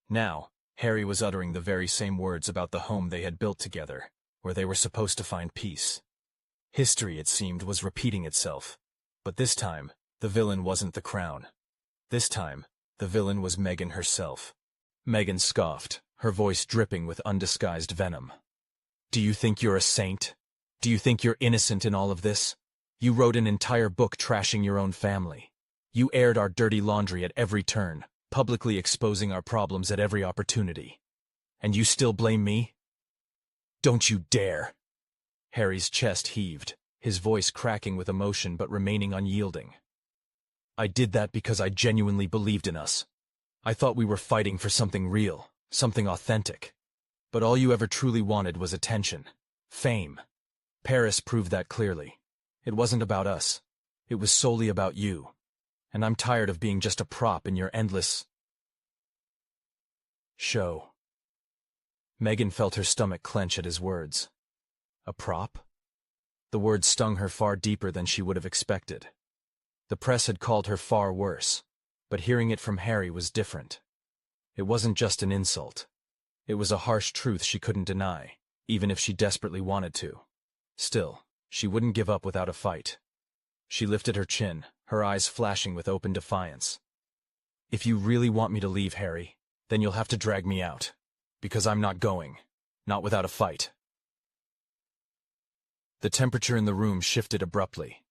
[SPEAKER 1] Now, Harry was uttering the very same words about the home they had built together, where they were supposed to find peace. History, it seemed, was repeating itself. But this time, the villain wasn't the crown. This time, the villain was Meghan herself. Meghan scoffed, her voice dripping with undisguised venom. Do you think you're a saint? Do you think you're innocent in all of this? You wrote an entire book trashing your own family. You aired our dirty laundry at every turn, publicly exposing our problems at every opportunity. And you still blame me? Don't you dare! Harry's chest heaved, his voice cracking with emotion but remaining unyielding. I did that because I genuinely believed in us. I thought we were fighting for something real, something authentic. But all you ever truly wanted was attention, fame. Paris proved that clearly. It wasn't about us. It was solely about you. And I'm tired of being just a prop in your endless show. Meghan felt her stomach clench at his words. A prop? The words stung her far deeper than she would have expected. The press had called her far worse, but hearing it from Harry was different. It wasn't just an insult. It was a harsh truth she couldn't deny, even if she desperately wanted to. Still, she wouldn't give up without a fight. She lifted her chin, her eyes flashing with open defiance. If you really want me to leave, Harry, then you'll have to drag me out. Because I'm not going. Not without a fight. The temperature in the room shifted abruptly.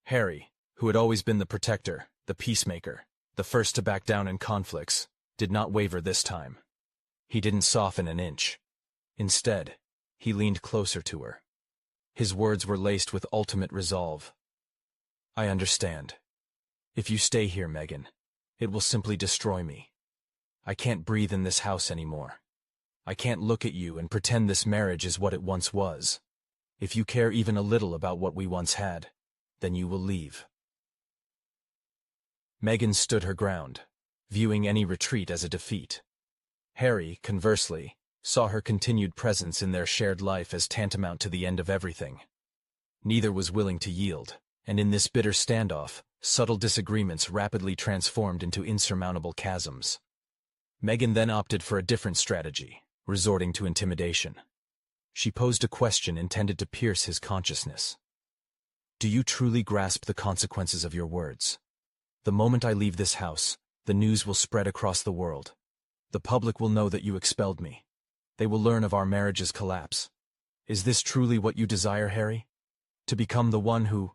[SPEAKER 1] Harry, who had always been the protector, the peacemaker, the first to back down in conflicts, did not waver this time. He didn't soften an inch. Instead, he leaned closer to her. His words were laced with ultimate resolve. I understand. If you stay here, Meghan, it will simply destroy me. I can't breathe in this house anymore. I can't look at you and pretend this marriage is what it once was. If you care even a little about what we once had, then you will leave. Meghan stood her ground, viewing any retreat as a defeat. Harry, conversely, saw her continued presence in their shared life as tantamount to the end of everything. Neither was willing to yield, and in this bitter standoff, subtle disagreements rapidly transformed into insurmountable chasms. Meghan then opted for a different strategy, resorting to intimidation. She posed a question intended to pierce his consciousness. Do you truly grasp the consequences of your words? The moment I leave this house, the news will spread across the world. The public will know that you expelled me. They will learn of our marriage's collapse. Is this truly what you desire, Harry? To become the one who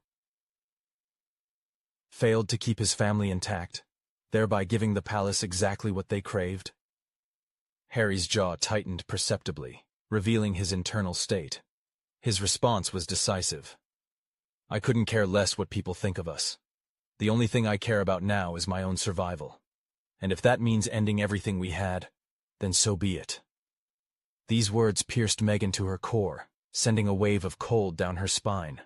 [SPEAKER 1] failed to keep his family intact, thereby giving the palace exactly what they craved? Harry's jaw tightened perceptibly, revealing his internal state. His response was decisive. I couldn't care less what people think of us. The only thing I care about now is my own survival. And if that means ending everything we had, then so be it. These words pierced Meghan to her core, sending a wave of cold down her spine.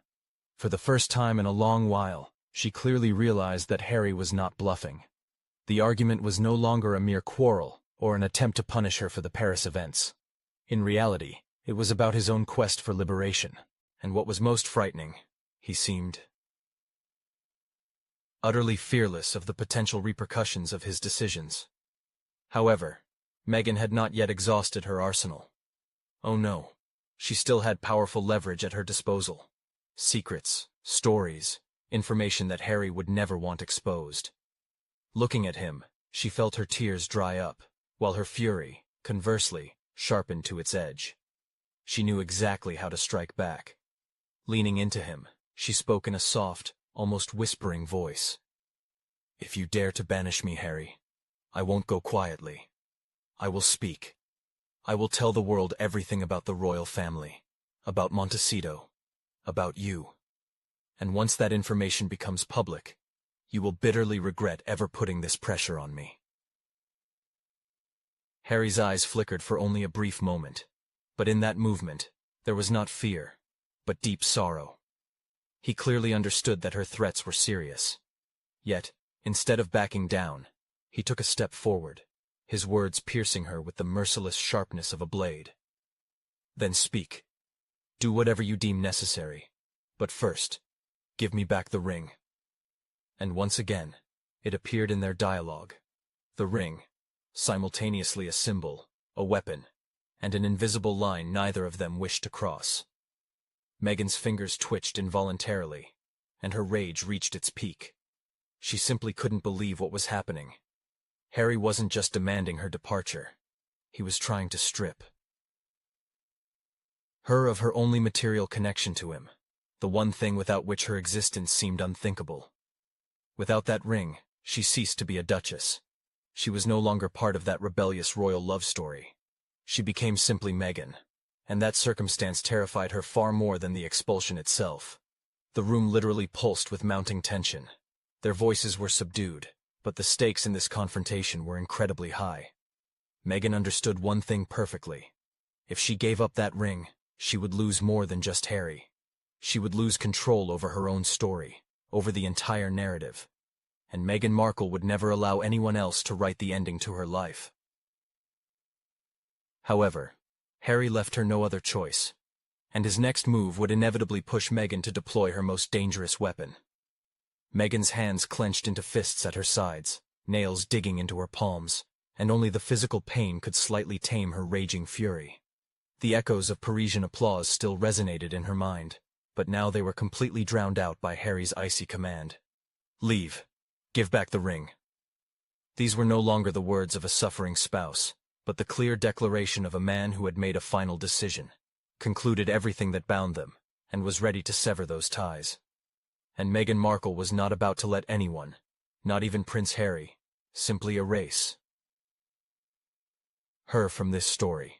[SPEAKER 1] For the first time in a long while, she clearly realized that Harry was not bluffing. The argument was no longer a mere quarrel or an attempt to punish her for the Paris events. In reality, it was about his own quest for liberation, and what was most frightening, he seemed utterly fearless of the potential repercussions of his decisions. However, Meghan had not yet exhausted her arsenal. Oh no, she still had powerful leverage at her disposal. Secrets, stories, information that Harry would never want exposed. Looking at him, she felt her tears dry up, while her fury, conversely, sharpened to its edge. She knew exactly how to strike back. Leaning into him, she spoke in a soft, almost whispering voice. If you dare to banish me, Harry, I won't go quietly. I will speak. I will tell the world everything about the royal family, about Montecito, about you. And once that information becomes public, you will bitterly regret ever putting this pressure on me. Harry's eyes flickered for only a brief moment, but in that movement, there was not fear, but deep sorrow. He clearly understood that her threats were serious. Yet, instead of backing down, he took a step forward, his words piercing her with the merciless sharpness of a blade. Then speak. Do whatever you deem necessary. But first, give me back the ring. And once again, it appeared in their dialogue. The ring, simultaneously a symbol, a weapon, and an invisible line neither of them wished to cross. Meghan's fingers twitched involuntarily, and her rage reached its peak. She simply couldn't believe what was happening. Harry wasn't just demanding her departure. He was trying to strip Her of her only material connection to him, the one thing without which her existence seemed unthinkable. Without that ring, she ceased to be a duchess. She was no longer part of that rebellious royal love story. She became simply Meghan, and that circumstance terrified her far more than the expulsion itself. The room literally pulsed with mounting tension. Their voices were subdued, but the stakes in this confrontation were incredibly high. Meghan understood one thing perfectly. If she gave up that ring, she would lose more than just Harry. She would lose control over her own story, over the entire narrative. And Meghan Markle would never allow anyone else to write the ending to her life. However, Harry left her no other choice, and his next move would inevitably push Meghan to deploy her most dangerous weapon. Meghan's hands clenched into fists at her sides, nails digging into her palms, and only the physical pain could slightly tame her raging fury. The echoes of Parisian applause still resonated in her mind, but now they were completely drowned out by Harry's icy command. "Leave. Give back the ring." These were no longer the words of a suffering spouse, but the clear declaration of a man who had made a final decision, concluded everything that bound them, and was ready to sever those ties. And Meghan Markle was not about to let anyone, not even Prince Harry, simply erase her from this story.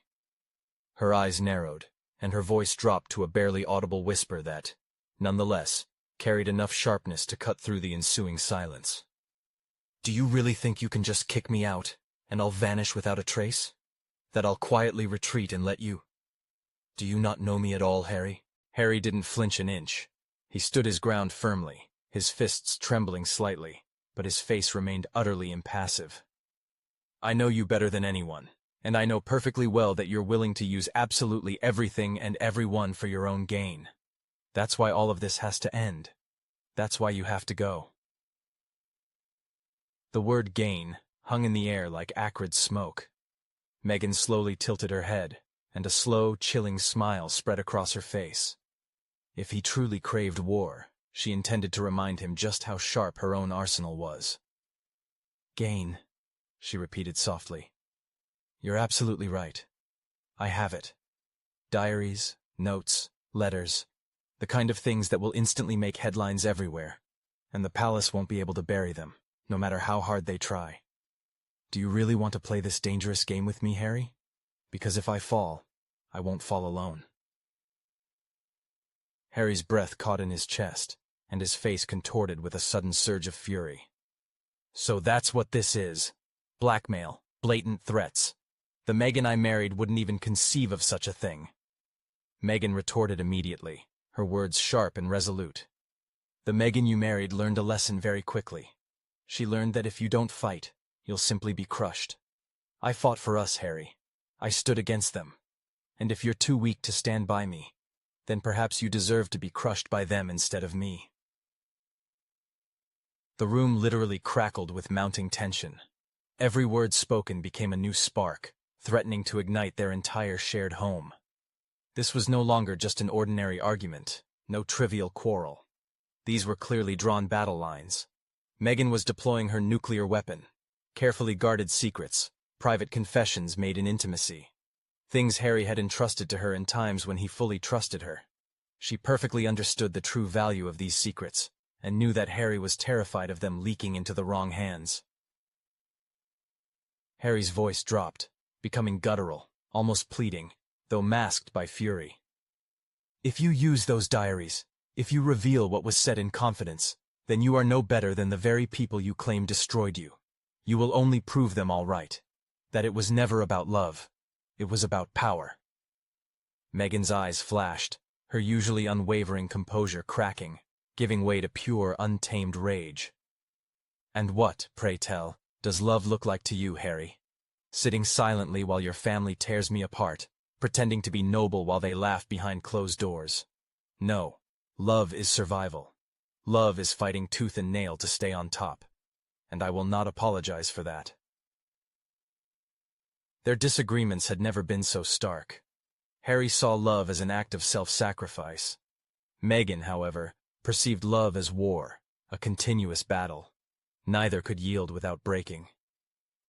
[SPEAKER 1] Her eyes narrowed, and her voice dropped to a barely audible whisper that, nonetheless, carried enough sharpness to cut through the ensuing silence. "Do you really think you can just kick me out, and I'll vanish without a trace? That I'll quietly retreat and let you? Do you not know me at all, Harry?" Harry didn't flinch an inch. He stood his ground firmly, his fists trembling slightly, but his face remained utterly impassive. "I know you better than anyone, and I know perfectly well that you're willing to use absolutely everything and everyone for your own gain. That's why all of this has to end. That's why you have to go." The word gain hung in the air like acrid smoke. Meghan slowly tilted her head, and a slow, chilling smile spread across her face. If he truly craved war, she intended to remind him just how sharp her own arsenal was. "Gain," she repeated softly. "You're absolutely right. I have it. Diaries, notes, letters, the kind of things that will instantly make headlines everywhere, and the palace won't be able to bury them, no matter how hard they try. Do you really want to play this dangerous game with me, Harry? Because if I fall, I won't fall alone." Harry's breath caught in his chest, and his face contorted with a sudden surge of fury. "So that's what this is. Blackmail, blatant threats. The Meghan I married wouldn't even conceive of such a thing." Meghan retorted immediately, her words sharp and resolute. "The Meghan you married learned a lesson very quickly. She learned that if you don't fight, you'll simply be crushed. I fought for us, Harry. I stood against them. And if you're too weak to stand by me, then perhaps you deserve to be crushed by them instead of me." The room literally crackled with mounting tension. Every word spoken became a new spark, threatening to ignite their entire shared home. This was no longer just an ordinary argument, no trivial quarrel. These were clearly drawn battle lines. Meghan was deploying her nuclear weapon, carefully guarded secrets, private confessions made in intimacy. Things Harry had entrusted to her in times when he fully trusted her. She perfectly understood the true value of these secrets, and knew that Harry was terrified of them leaking into the wrong hands. Harry's voice dropped, becoming guttural, almost pleading, though masked by fury. "If you use those diaries, if you reveal what was said in confidence, then you are no better than the very people you claim destroyed you. You will only prove them all right. That it was never about love. It was about power." Meghan's eyes flashed, her usually unwavering composure cracking, giving way to pure, untamed rage. "And what, pray tell, does love look like to you, Harry? Sitting silently while your family tears me apart, pretending to be noble while they laugh behind closed doors. No, love is survival. Love is fighting tooth and nail to stay on top. And I will not apologize for that." Their disagreements had never been so stark. Harry saw love as an act of self-sacrifice. Meghan, however, perceived love as war, a continuous battle. Neither could yield without breaking.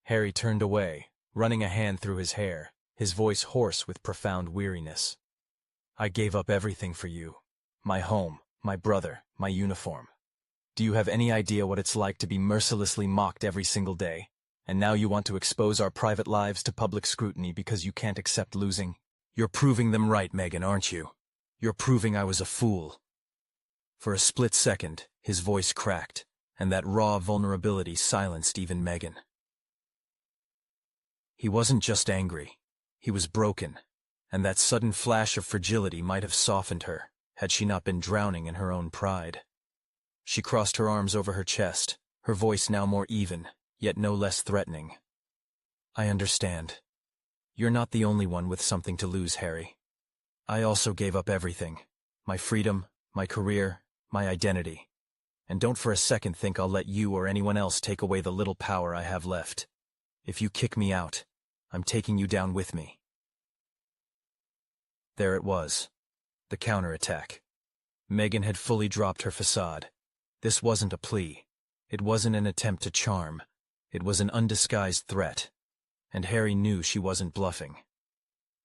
[SPEAKER 1] Harry turned away, running a hand through his hair, his voice hoarse with profound weariness. I gave up everything for you. My home, my brother, my uniform. Do you have any idea what it's like to be mercilessly mocked every single day? And now you want to expose our private lives to public scrutiny because you can't accept losing? You're proving them right, Meghan, aren't you? You're proving I was a fool. For a split second, his voice cracked, and that raw vulnerability silenced even Meghan. He wasn't just angry. He was broken, and that sudden flash of fragility might have softened her, had she not been drowning in her own pride. She crossed her arms over her chest, her voice now more even, yet no less threatening. I understand. You're not the only one with something to lose, Harry. I also gave up everything. My freedom, my career, my identity. And don't for a second think I'll let you or anyone else take away the little power I have left. If you kick me out, I'm taking you down with me. There it was. The counterattack. Meghan had fully dropped her facade. This wasn't a plea. It wasn't an attempt to charm. It was an undisguised threat. And Harry knew she wasn't bluffing.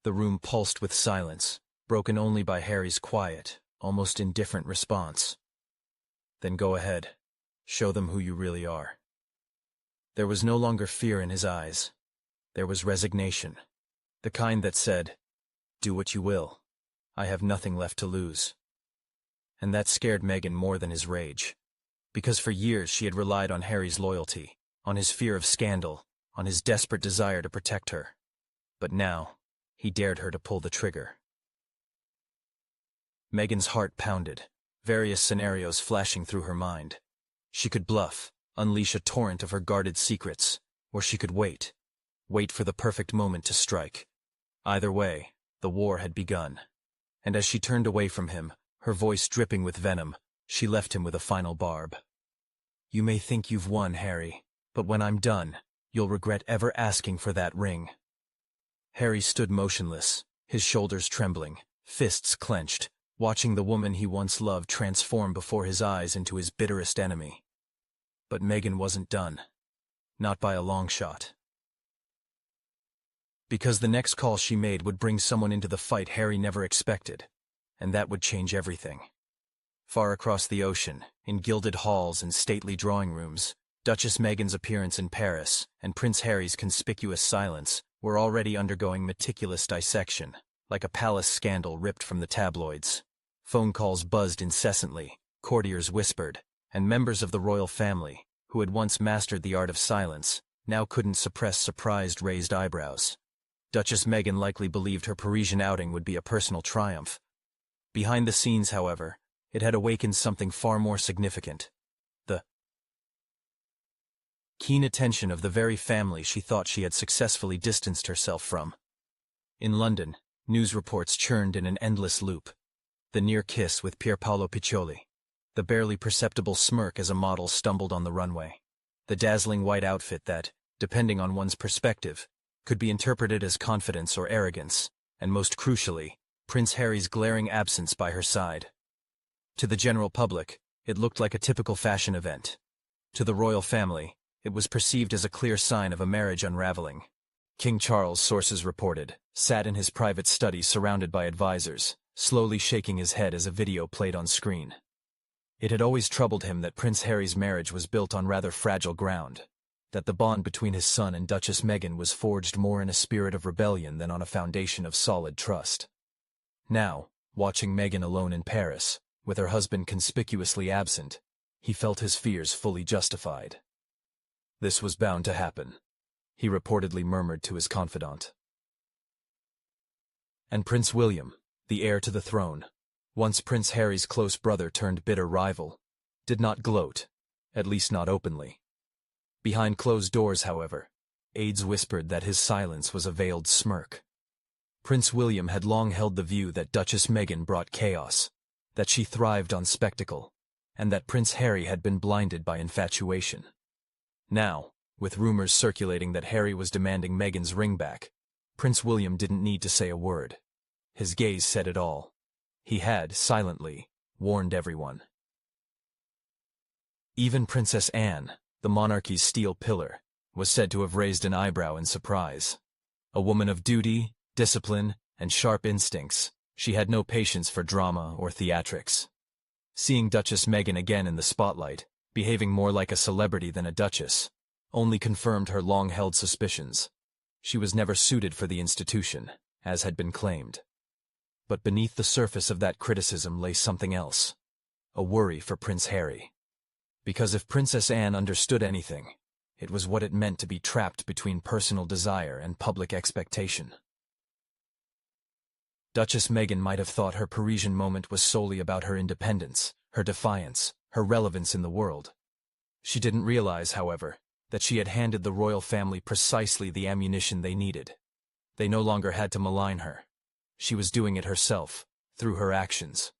[SPEAKER 1] The room pulsed with silence, broken only by Harry's quiet, almost indifferent response. Then go ahead. Show them who you really are. There was no longer fear in his eyes. There was resignation. The kind that said, do what you will. I have nothing left to lose. And that scared Meghan more than his rage. Because for years she had relied on Harry's loyalty, on his fear of scandal, on his desperate desire to protect her. But now, he dared her to pull the trigger. Meghan's heart pounded, various scenarios flashing through her mind. She could bluff, unleash a torrent of her guarded secrets, or she could wait for the perfect moment to strike. Either way, the war had begun. And as she turned away from him, her voice dripping with venom, she left him with a final barb. You may think you've won, Harry, but when I'm done, you'll regret ever asking for that ring. Harry stood motionless, his shoulders trembling, fists clenched, watching the woman he once loved transform before his eyes into his bitterest enemy. But Meghan wasn't done. Not by a long shot. Because the next call she made would bring someone into the fight Harry never expected, and that would change everything. Far across the ocean, in gilded halls and stately drawing rooms, Duchess Meghan's appearance in Paris and Prince Harry's conspicuous silence were already undergoing meticulous dissection, like a palace scandal ripped from the tabloids. Phone calls buzzed incessantly, courtiers whispered, and members of the royal family, who had once mastered the art of silence, now couldn't suppress surprised raised eyebrows. Duchess Meghan likely believed her Parisian outing would be a personal triumph. Behind the scenes, however, it had awakened something far more significant. The keen attention of the very family she thought she had successfully distanced herself from. In London, news reports churned in an endless loop. The near kiss with Pier Paolo Piccioli, the barely perceptible smirk as a model stumbled on the runway, the dazzling white outfit that, depending on one's perspective, could be interpreted as confidence or arrogance, and most crucially, Prince Harry's glaring absence by her side. To the general public, it looked like a typical fashion event. To the royal family, it was perceived as a clear sign of a marriage unraveling. King Charles, sources reported, sat in his private study surrounded by advisors, slowly shaking his head as a video played on screen. It had always troubled him that Prince Harry's marriage was built on rather fragile ground, that the bond between his son and Duchess Meghan was forged more in a spirit of rebellion than on a foundation of solid trust. Now, watching Meghan alone in Paris, with her husband conspicuously absent, he felt his fears fully justified. This was bound to happen, he reportedly murmured to his confidant. And Prince William, the heir to the throne, once Prince Harry's close brother turned bitter rival, did not gloat, at least not openly. Behind closed doors, however, aides whispered that his silence was a veiled smirk. Prince William had long held the view that Duchess Meghan brought chaos, that she thrived on spectacle, and that Prince Harry had been blinded by infatuation. Now, with rumors circulating that Harry was demanding Meghan's ring back, Prince William didn't need to say a word. His gaze said it all. He had, silently, warned everyone. Even Princess Anne, the monarchy's steel pillar, was said to have raised an eyebrow in surprise. A woman of duty, discipline, and sharp instincts, She had no patience for drama or theatrics. Seeing Duchess Meghan again in the spotlight, behaving more like a celebrity than a duchess, only confirmed her long-held suspicions. She was never suited for the institution, as had been claimed. But beneath the surface of that criticism lay something else, a worry for Prince Harry. Because if Princess Anne understood anything, it was what it meant to be trapped between personal desire and public expectation. Duchess Meghan might have thought her Parisian moment was solely about her independence, her defiance, her relevance in the world. She didn't realize, however, that she had handed the royal family precisely the ammunition they needed. They no longer had to malign her. She was doing it herself, through her actions.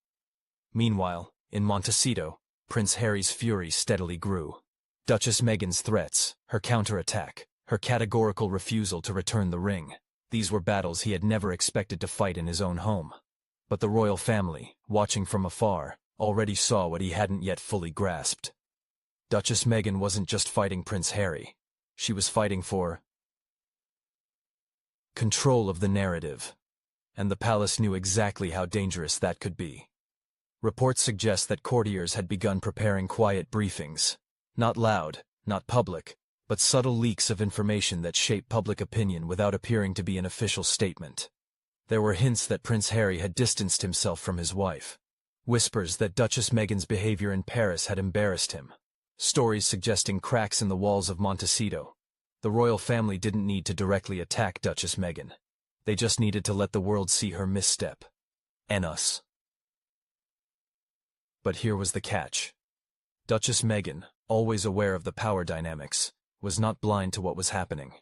[SPEAKER 1] Meanwhile, in Montecito, Prince Harry's fury steadily grew. Duchess Meghan's threats, her counterattack, her categorical refusal to return the ring, these were battles he had never expected to fight in his own home. But the royal family, watching from afar, already saw what he hadn't yet fully grasped. Duchess Meghan wasn't just fighting Prince Harry. She was fighting for control of the narrative. And the palace knew exactly how dangerous that could be. Reports suggest that courtiers had begun preparing quiet briefings. Not loud, not public, but subtle leaks of information that shape public opinion without appearing to be an official statement. There were hints that Prince Harry had distanced himself from his wife. Whispers that Duchess Meghan's behavior in Paris had embarrassed him. Stories suggesting cracks in the walls of Montecito. The royal family didn't need to directly attack Duchess Meghan. They just needed to let the world see her misstep. And us. But here was the catch. Duchess Meghan, always aware of the power dynamics, was not blind to what was happening.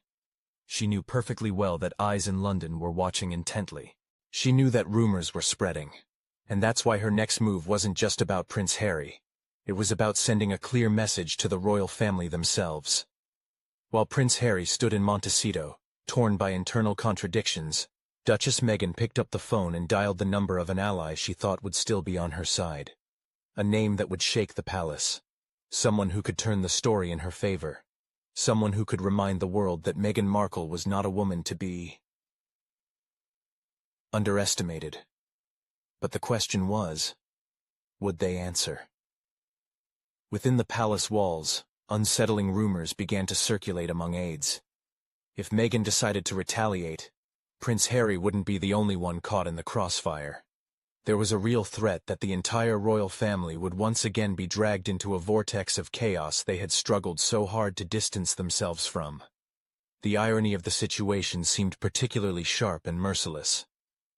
[SPEAKER 1] She knew perfectly well that eyes in London were watching intently. She knew that rumors were spreading. And that's why her next move wasn't just about Prince Harry. It was about sending a clear message to the royal family themselves. While Prince Harry stood in Montecito, torn by internal contradictions, Duchess Meghan picked up the phone and dialed the number of an ally she thought would still be on her side. A name that would shake the palace. Someone who could turn the story in her favor. Someone who could remind the world that Meghan Markle was not a woman to be underestimated. But the question was, would they answer? Within the palace walls, unsettling rumors began to circulate among aides. If Meghan decided to retaliate, Prince Harry wouldn't be the only one caught in the crossfire. There was a real threat that the entire royal family would once again be dragged into a vortex of chaos they had struggled so hard to distance themselves from. The irony of the situation seemed particularly sharp and merciless.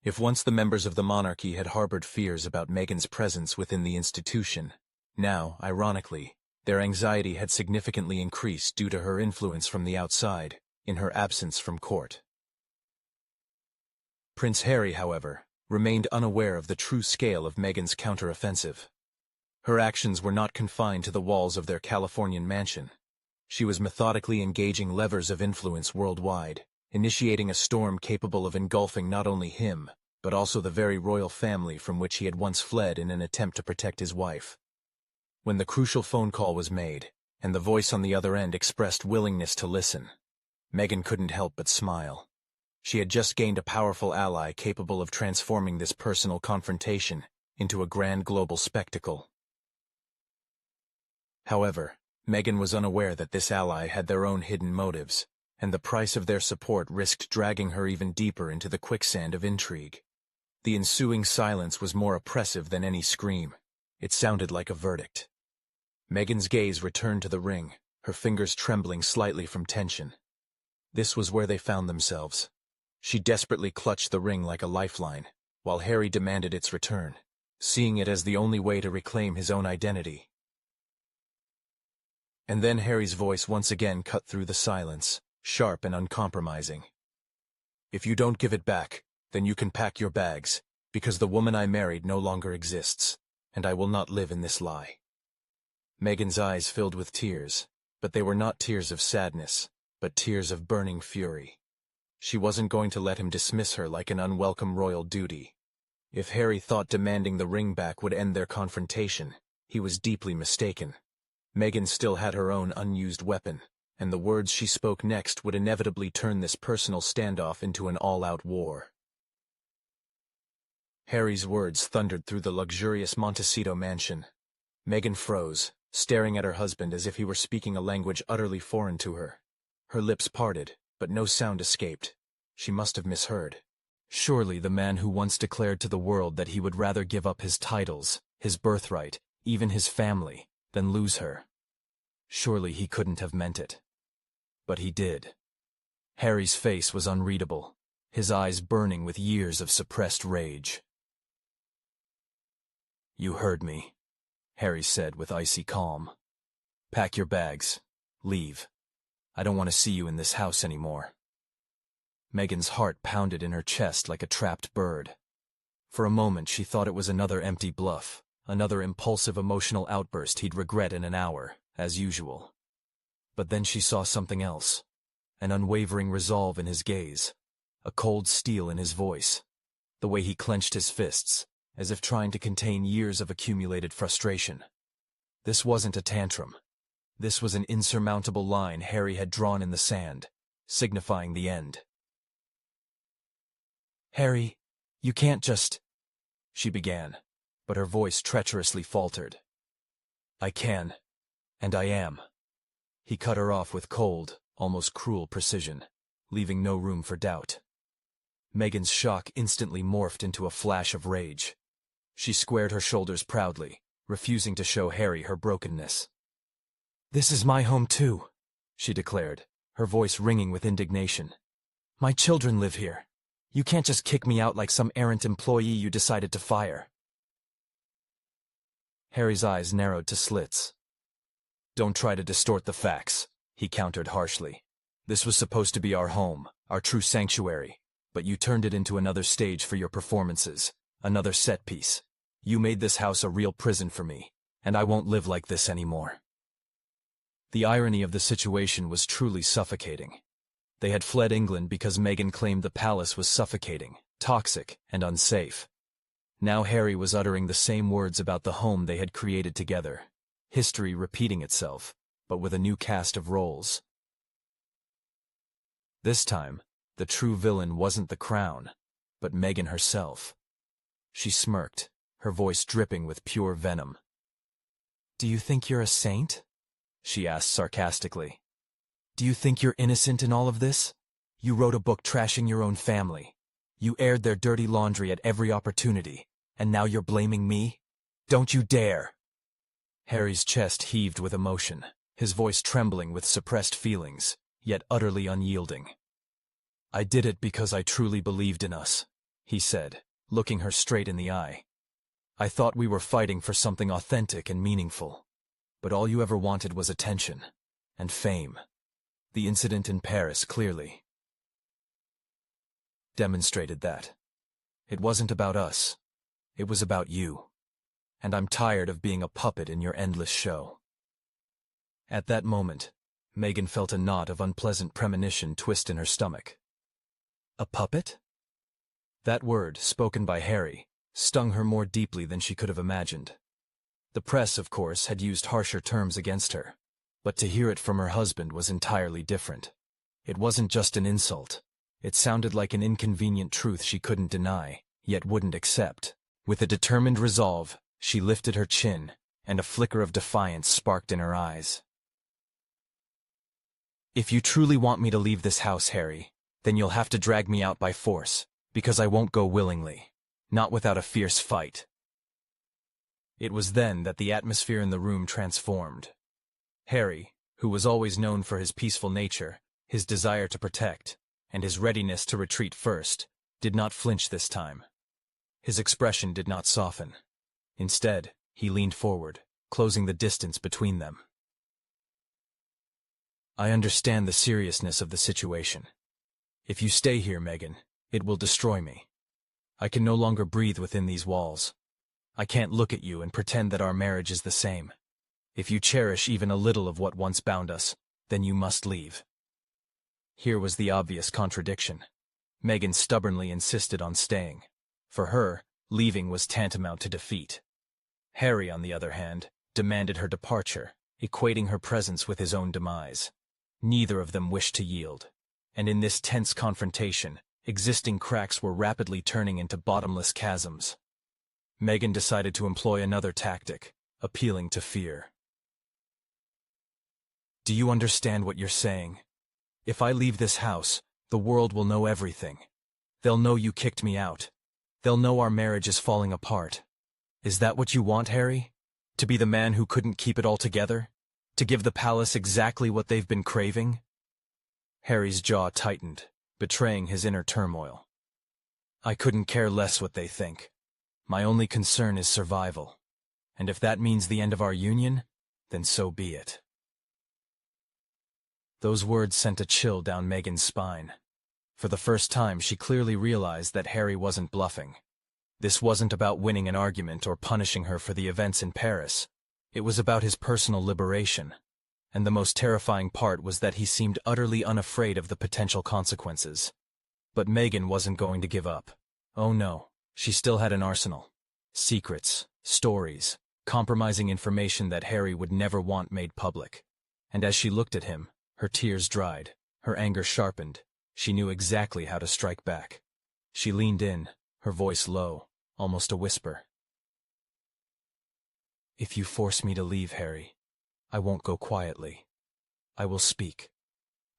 [SPEAKER 1] If once the members of the monarchy had harbored fears about Meghan's presence within the institution, now, ironically, their anxiety had significantly increased due to her influence from the outside, in her absence from court. Prince Harry, however, remained unaware of the true scale of Meghan's counteroffensive. Her actions were not confined to the walls of their Californian mansion. She was methodically engaging levers of influence worldwide, initiating a storm capable of engulfing not only him, but also the very royal family from which he had once fled in an attempt to protect his wife. When the crucial phone call was made, and the voice on the other end expressed willingness to listen, Meghan couldn't help but smile. She had just gained a powerful ally capable of transforming this personal confrontation into a grand global spectacle. However, Meghan was unaware that this ally had their own hidden motives, and the price of their support risked dragging her even deeper into the quicksand of intrigue. The ensuing silence was more oppressive than any scream. It sounded like a verdict. Meghan's gaze returned to the ring, her fingers trembling slightly from tension. This was where they found themselves. She desperately clutched the ring like a lifeline, while Harry demanded its return, seeing it as the only way to reclaim his own identity. And then Harry's voice once again cut through the silence, sharp and uncompromising. "If you don't give it back, then you can pack your bags, because the woman I married no longer exists, and I will not live in this lie." Meghan's eyes filled with tears, but they were not tears of sadness, but tears of burning fury. She wasn't going to let him dismiss her like an unwelcome royal duty. If Harry thought demanding the ring back would end their confrontation, he was deeply mistaken. Meghan still had her own unused weapon, and the words she spoke next would inevitably turn this personal standoff into an all-out war. Harry's words thundered through the luxurious Montecito mansion. Meghan froze, staring at her husband as if he were speaking a language utterly foreign to her. Her lips parted, but no sound escaped. She must have misheard. Surely the man who once declared to the world that he would rather give up his titles, his birthright, even his family, than lose her. Surely he couldn't have meant it. But he did. Harry's face was unreadable, his eyes burning with years of suppressed rage. "You heard me," Harry said with icy calm. "Pack your bags. Leave. I don't want to see you in this house anymore." Meghan's heart pounded in her chest like a trapped bird. For a moment she thought it was another empty bluff, another impulsive emotional outburst he'd regret in an hour, as usual. But then she saw something else, an unwavering resolve in his gaze, a cold steel in his voice, the way he clenched his fists, as if trying to contain years of accumulated frustration. This wasn't a tantrum. This was an insurmountable line Harry had drawn in the sand, signifying the end. "Harry, you can't just—" she began, but her voice treacherously faltered. "I can, and I am." He cut her off with cold, almost cruel precision, leaving no room for doubt. Meghan's shock instantly morphed into a flash of rage. She squared her shoulders proudly, refusing to show Harry her brokenness. "This is my home too," she declared, her voice ringing with indignation. "My children live here. You can't just kick me out like some errant employee you decided to fire." Harry's eyes narrowed to slits. "Don't try to distort the facts," he countered harshly. "This was supposed to be our home, our true sanctuary, but you turned it into another stage for your performances, another set piece. You made this house a real prison for me, and I won't live like this anymore." The irony of the situation was truly suffocating. They had fled England because Meghan claimed the palace was suffocating, toxic, and unsafe. Now Harry was uttering the same words about the home they had created together, history repeating itself, but with a new cast of roles. This time, the true villain wasn't the crown, but Meghan herself. She smirked, her voice dripping with pure venom. "Do you think you're a saint?" she asked sarcastically. "Do you think you're innocent in all of this? You wrote a book trashing your own family. You aired their dirty laundry at every opportunity, and now you're blaming me? Don't you dare!" Harry's chest heaved with emotion, his voice trembling with suppressed feelings, yet utterly unyielding. "I did it because I truly believed in us," he said, looking her straight in the eye. "I thought we were fighting for something authentic and meaningful. But all you ever wanted was attention and fame. The incident in Paris clearly demonstrated that. It wasn't about us. It was about you. And I'm tired of being a puppet in your endless show." At that moment, Meghan felt a knot of unpleasant premonition twist in her stomach. A puppet? That word, spoken by Harry, stung her more deeply than she could have imagined. The press, of course, had used harsher terms against her, but to hear it from her husband was entirely different. It wasn't just an insult. It sounded like an inconvenient truth she couldn't deny, yet wouldn't accept. With a determined resolve, she lifted her chin, and a flicker of defiance sparked in her eyes. "If you truly want me to leave this house, Harry, then you'll have to drag me out by force, because I won't go willingly, not without a fierce fight." It was then that the atmosphere in the room transformed. Harry, who was always known for his peaceful nature, his desire to protect, and his readiness to retreat first, did not flinch this time. His expression did not soften. Instead, he leaned forward, closing the distance between them. "I understand the seriousness of the situation. If you stay here, Meghan, it will destroy me. I can no longer breathe within these walls. I can't look at you and pretend that our marriage is the same. If you cherish even a little of what once bound us, then you must leave." Here was the obvious contradiction. Meghan stubbornly insisted on staying. For her, leaving was tantamount to defeat. Harry, on the other hand, demanded her departure, equating her presence with his own demise. Neither of them wished to yield, and in this tense confrontation, existing cracks were rapidly turning into bottomless chasms. Meghan decided to employ another tactic, appealing to fear. Do you understand what you're saying? If I leave this house, the world will know everything. They'll know you kicked me out. They'll know our marriage is falling apart. Is that what you want, Harry? To be the man who couldn't keep it all together? To give the palace exactly what they've been craving? Harry's jaw tightened, betraying his inner turmoil. I couldn't care less what they think. My only concern is survival. And if that means the end of our union, then so be it. Those words sent a chill down Meghan's spine. For the first time, she clearly realized that Harry wasn't bluffing. This wasn't about winning an argument or punishing her for the events in Paris. It was about his personal liberation. And the most terrifying part was that he seemed utterly unafraid of the potential consequences. But Meghan wasn't going to give up. Oh no, she still had an arsenal. Secrets, stories, compromising information that Harry would never want made public. And as she looked at him, her tears dried, her anger sharpened. She knew exactly how to strike back. She leaned in, her voice low, almost a whisper. If you force me to leave, Harry, I won't go quietly. I will speak.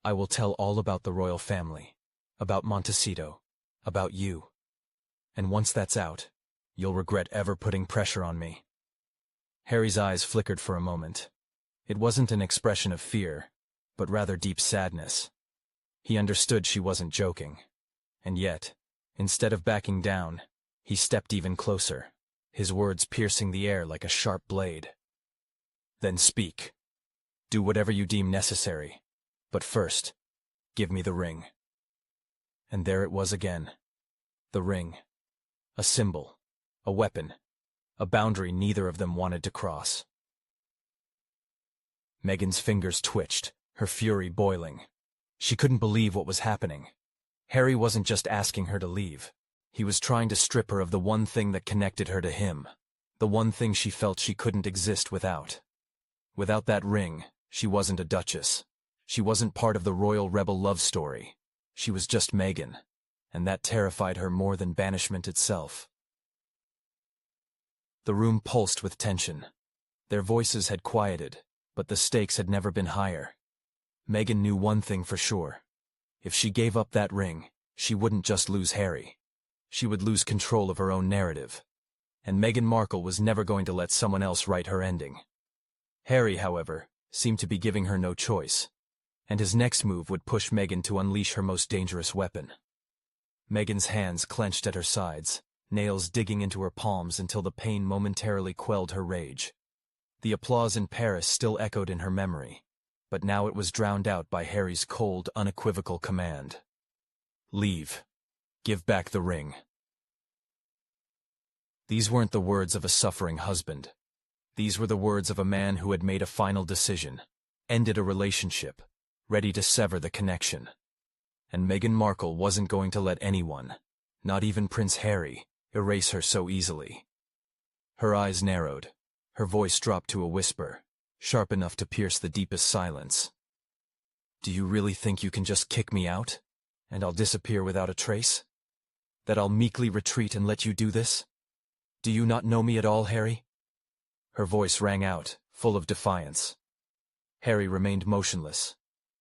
[SPEAKER 1] I will tell all about the royal family, about Montecito, about you. And once that's out, you'll regret ever putting pressure on me. Harry's eyes flickered for a moment. It wasn't an expression of fear, but rather deep sadness. He understood she wasn't joking. And yet, instead of backing down, he stepped even closer, his words piercing the air like a sharp blade. Then speak. Do whatever you deem necessary. But first, give me the ring. And there it was again. The ring. A symbol. A weapon. A boundary neither of them wanted to cross. Meghan's fingers twitched, her fury boiling. She couldn't believe what was happening. Harry wasn't just asking her to leave. He was trying to strip her of the one thing that connected her to him, the one thing she felt she couldn't exist without. Without that ring, she wasn't a duchess. She wasn't part of the royal rebel love story. She was just Meghan, and that terrified her more than banishment itself. The room pulsed with tension. Their voices had quieted, but the stakes had never been higher. Meghan knew one thing for sure. If she gave up that ring, she wouldn't just lose Harry. She would lose control of her own narrative. And Meghan Markle was never going to let someone else write her ending. Harry, however, seemed to be giving her no choice. And his next move would push Meghan to unleash her most dangerous weapon. Meghan's hands clenched at her sides, nails digging into her palms until the pain momentarily quelled her rage. The applause in Paris still echoed in her memory, but now it was drowned out by Harry's cold, unequivocal command. Leave. Give back the ring. These weren't the words of a suffering husband. These were the words of a man who had made a final decision, ended a relationship, ready to sever the connection. And Meghan Markle wasn't going to let anyone, not even Prince Harry, erase her so easily. Her eyes narrowed, her voice dropped to a whisper, sharp enough to pierce the deepest silence. Do you really think you can just kick me out, and I'll disappear without a trace? That I'll meekly retreat and let you do this? Do you not know me at all, Harry? Her voice rang out, full of defiance. Harry remained motionless.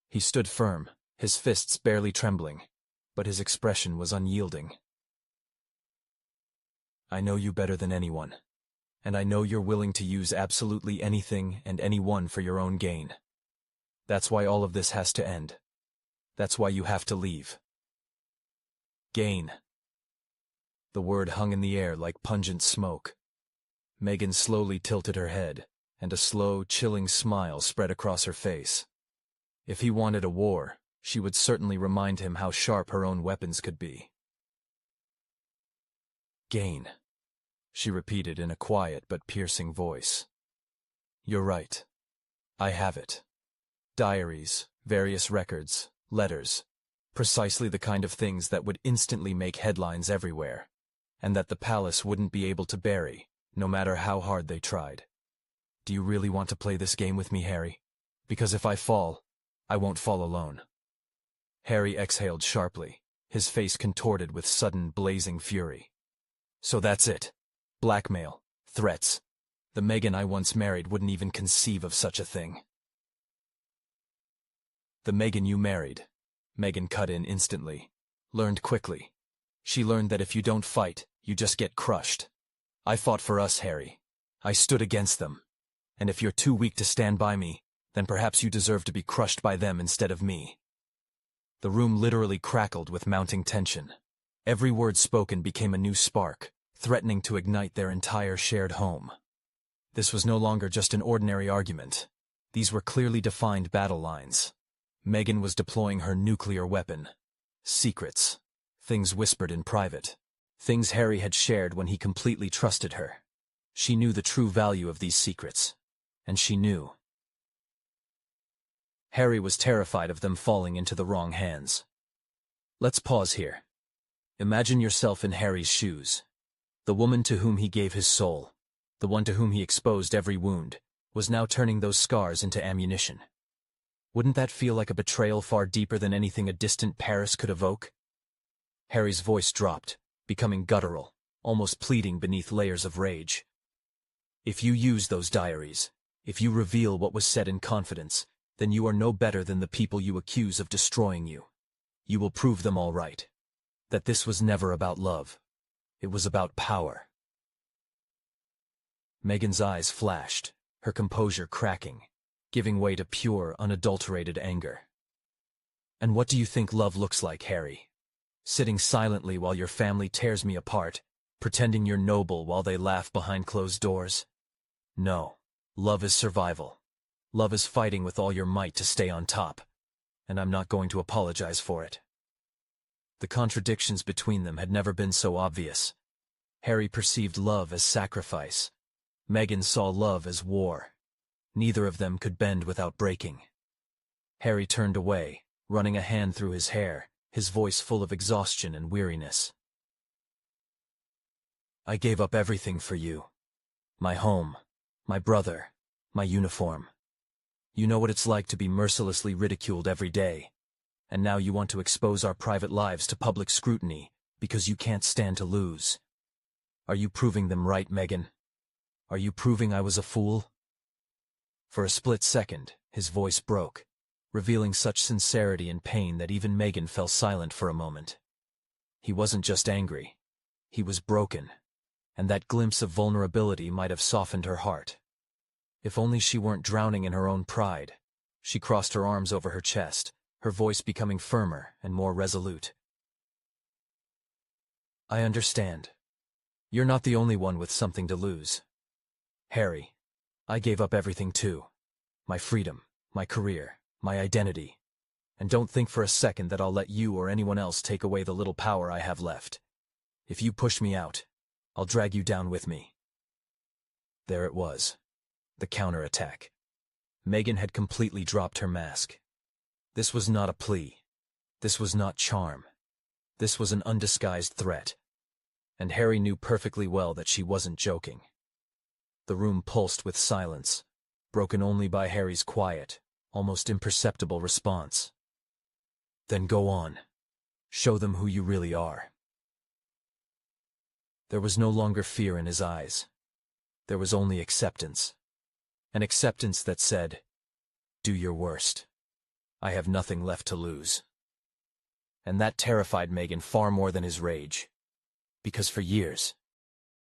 [SPEAKER 1] He stood firm, his fists barely trembling, but his expression was unyielding. I know you better than anyone, and I know you're willing to use absolutely anything and anyone for your own gain. That's why all of this has to end. That's why you have to leave. Gain. The word hung in the air like pungent smoke. Meghan slowly tilted her head, and a slow, chilling smile spread across her face. If he wanted a war, she would certainly remind him how sharp her own weapons could be. Gain, she repeated in a quiet but piercing voice. You're right. I have it. Diaries, various records, letters, precisely the kind of things that would instantly make headlines everywhere, and that the palace wouldn't be able to bury, no matter how hard they tried. Do you really want to play this game with me, Harry? Because if I fall, I won't fall alone. Harry exhaled sharply, his face contorted with sudden blazing fury. So that's it. Blackmail. Threats. The Meghan I once married wouldn't even conceive of such a thing. The Meghan you married, Meghan cut in instantly, learned quickly. She learned that if you don't fight, you just get crushed. I fought for us, Harry. I stood against them. And if you're too weak to stand by me, then perhaps you deserve to be crushed by them instead of me. The room literally crackled with mounting tension. Every word spoken became a new spark, threatening to ignite their entire shared home. This was no longer just an ordinary argument. These were clearly defined battle lines. Meghan was deploying her nuclear weapon. Secrets. Things whispered in private. Things Harry had shared when he completely trusted her. She knew the true value of these secrets. And she knew. Harry was terrified of them falling into the wrong hands. Let's pause here. Imagine yourself in Harry's shoes. The woman to whom he gave his soul, the one to whom he exposed every wound, was now turning those scars into ammunition. Wouldn't that feel like a betrayal far deeper than anything a distant Paris could evoke? Harry's voice dropped, becoming guttural, almost pleading beneath layers of rage. If you use those diaries, if you reveal what was said in confidence, then you are no better than the people you accuse of destroying you. You will prove them all right. That this was never about love. It was about power. Meghan's eyes flashed, her composure cracking, giving way to pure, unadulterated anger. And what do you think love looks like, Harry? Sitting silently while your family tears me apart, pretending you're noble while they laugh behind closed doors? No. Love is survival. Love is fighting with all your might to stay on top. And I'm not going to apologize for it. The contradictions between them had never been so obvious. Harry perceived love as sacrifice. Meghan saw love as war. Neither of them could bend without breaking. Harry turned away, running a hand through his hair, his voice full of exhaustion and weariness. I gave up everything for you. My home, my brother, my uniform. You know what it's like to be mercilessly ridiculed every day. And now you want to expose our private lives to public scrutiny because you can't stand to lose. Are you proving them right, Meghan? Are you proving I was a fool? For a split second, his voice broke, revealing such sincerity and pain that even Meghan fell silent for a moment. He wasn't just angry. He was broken, and that glimpse of vulnerability might have softened her heart. If only she weren't drowning in her own pride. She crossed her arms over her chest, her voice becoming firmer and more resolute. I understand. You're not the only one with something to lose. Harry, I gave up everything too. My freedom, my career, my identity. And don't think for a second that I'll let you or anyone else take away the little power I have left. If you push me out, I'll drag you down with me. There it was. The counterattack. Meghan had completely dropped her mask. This was not a plea. This was not charm. This was an undisguised threat. And Harry knew perfectly well that she wasn't joking. The room pulsed with silence, broken only by Harry's quiet, almost imperceptible response. Then go on. Show them who you really are. There was no longer fear in his eyes. There was only acceptance. An acceptance that said, do your worst. I have nothing left to lose. And that terrified Meghan far more than his rage. Because for years,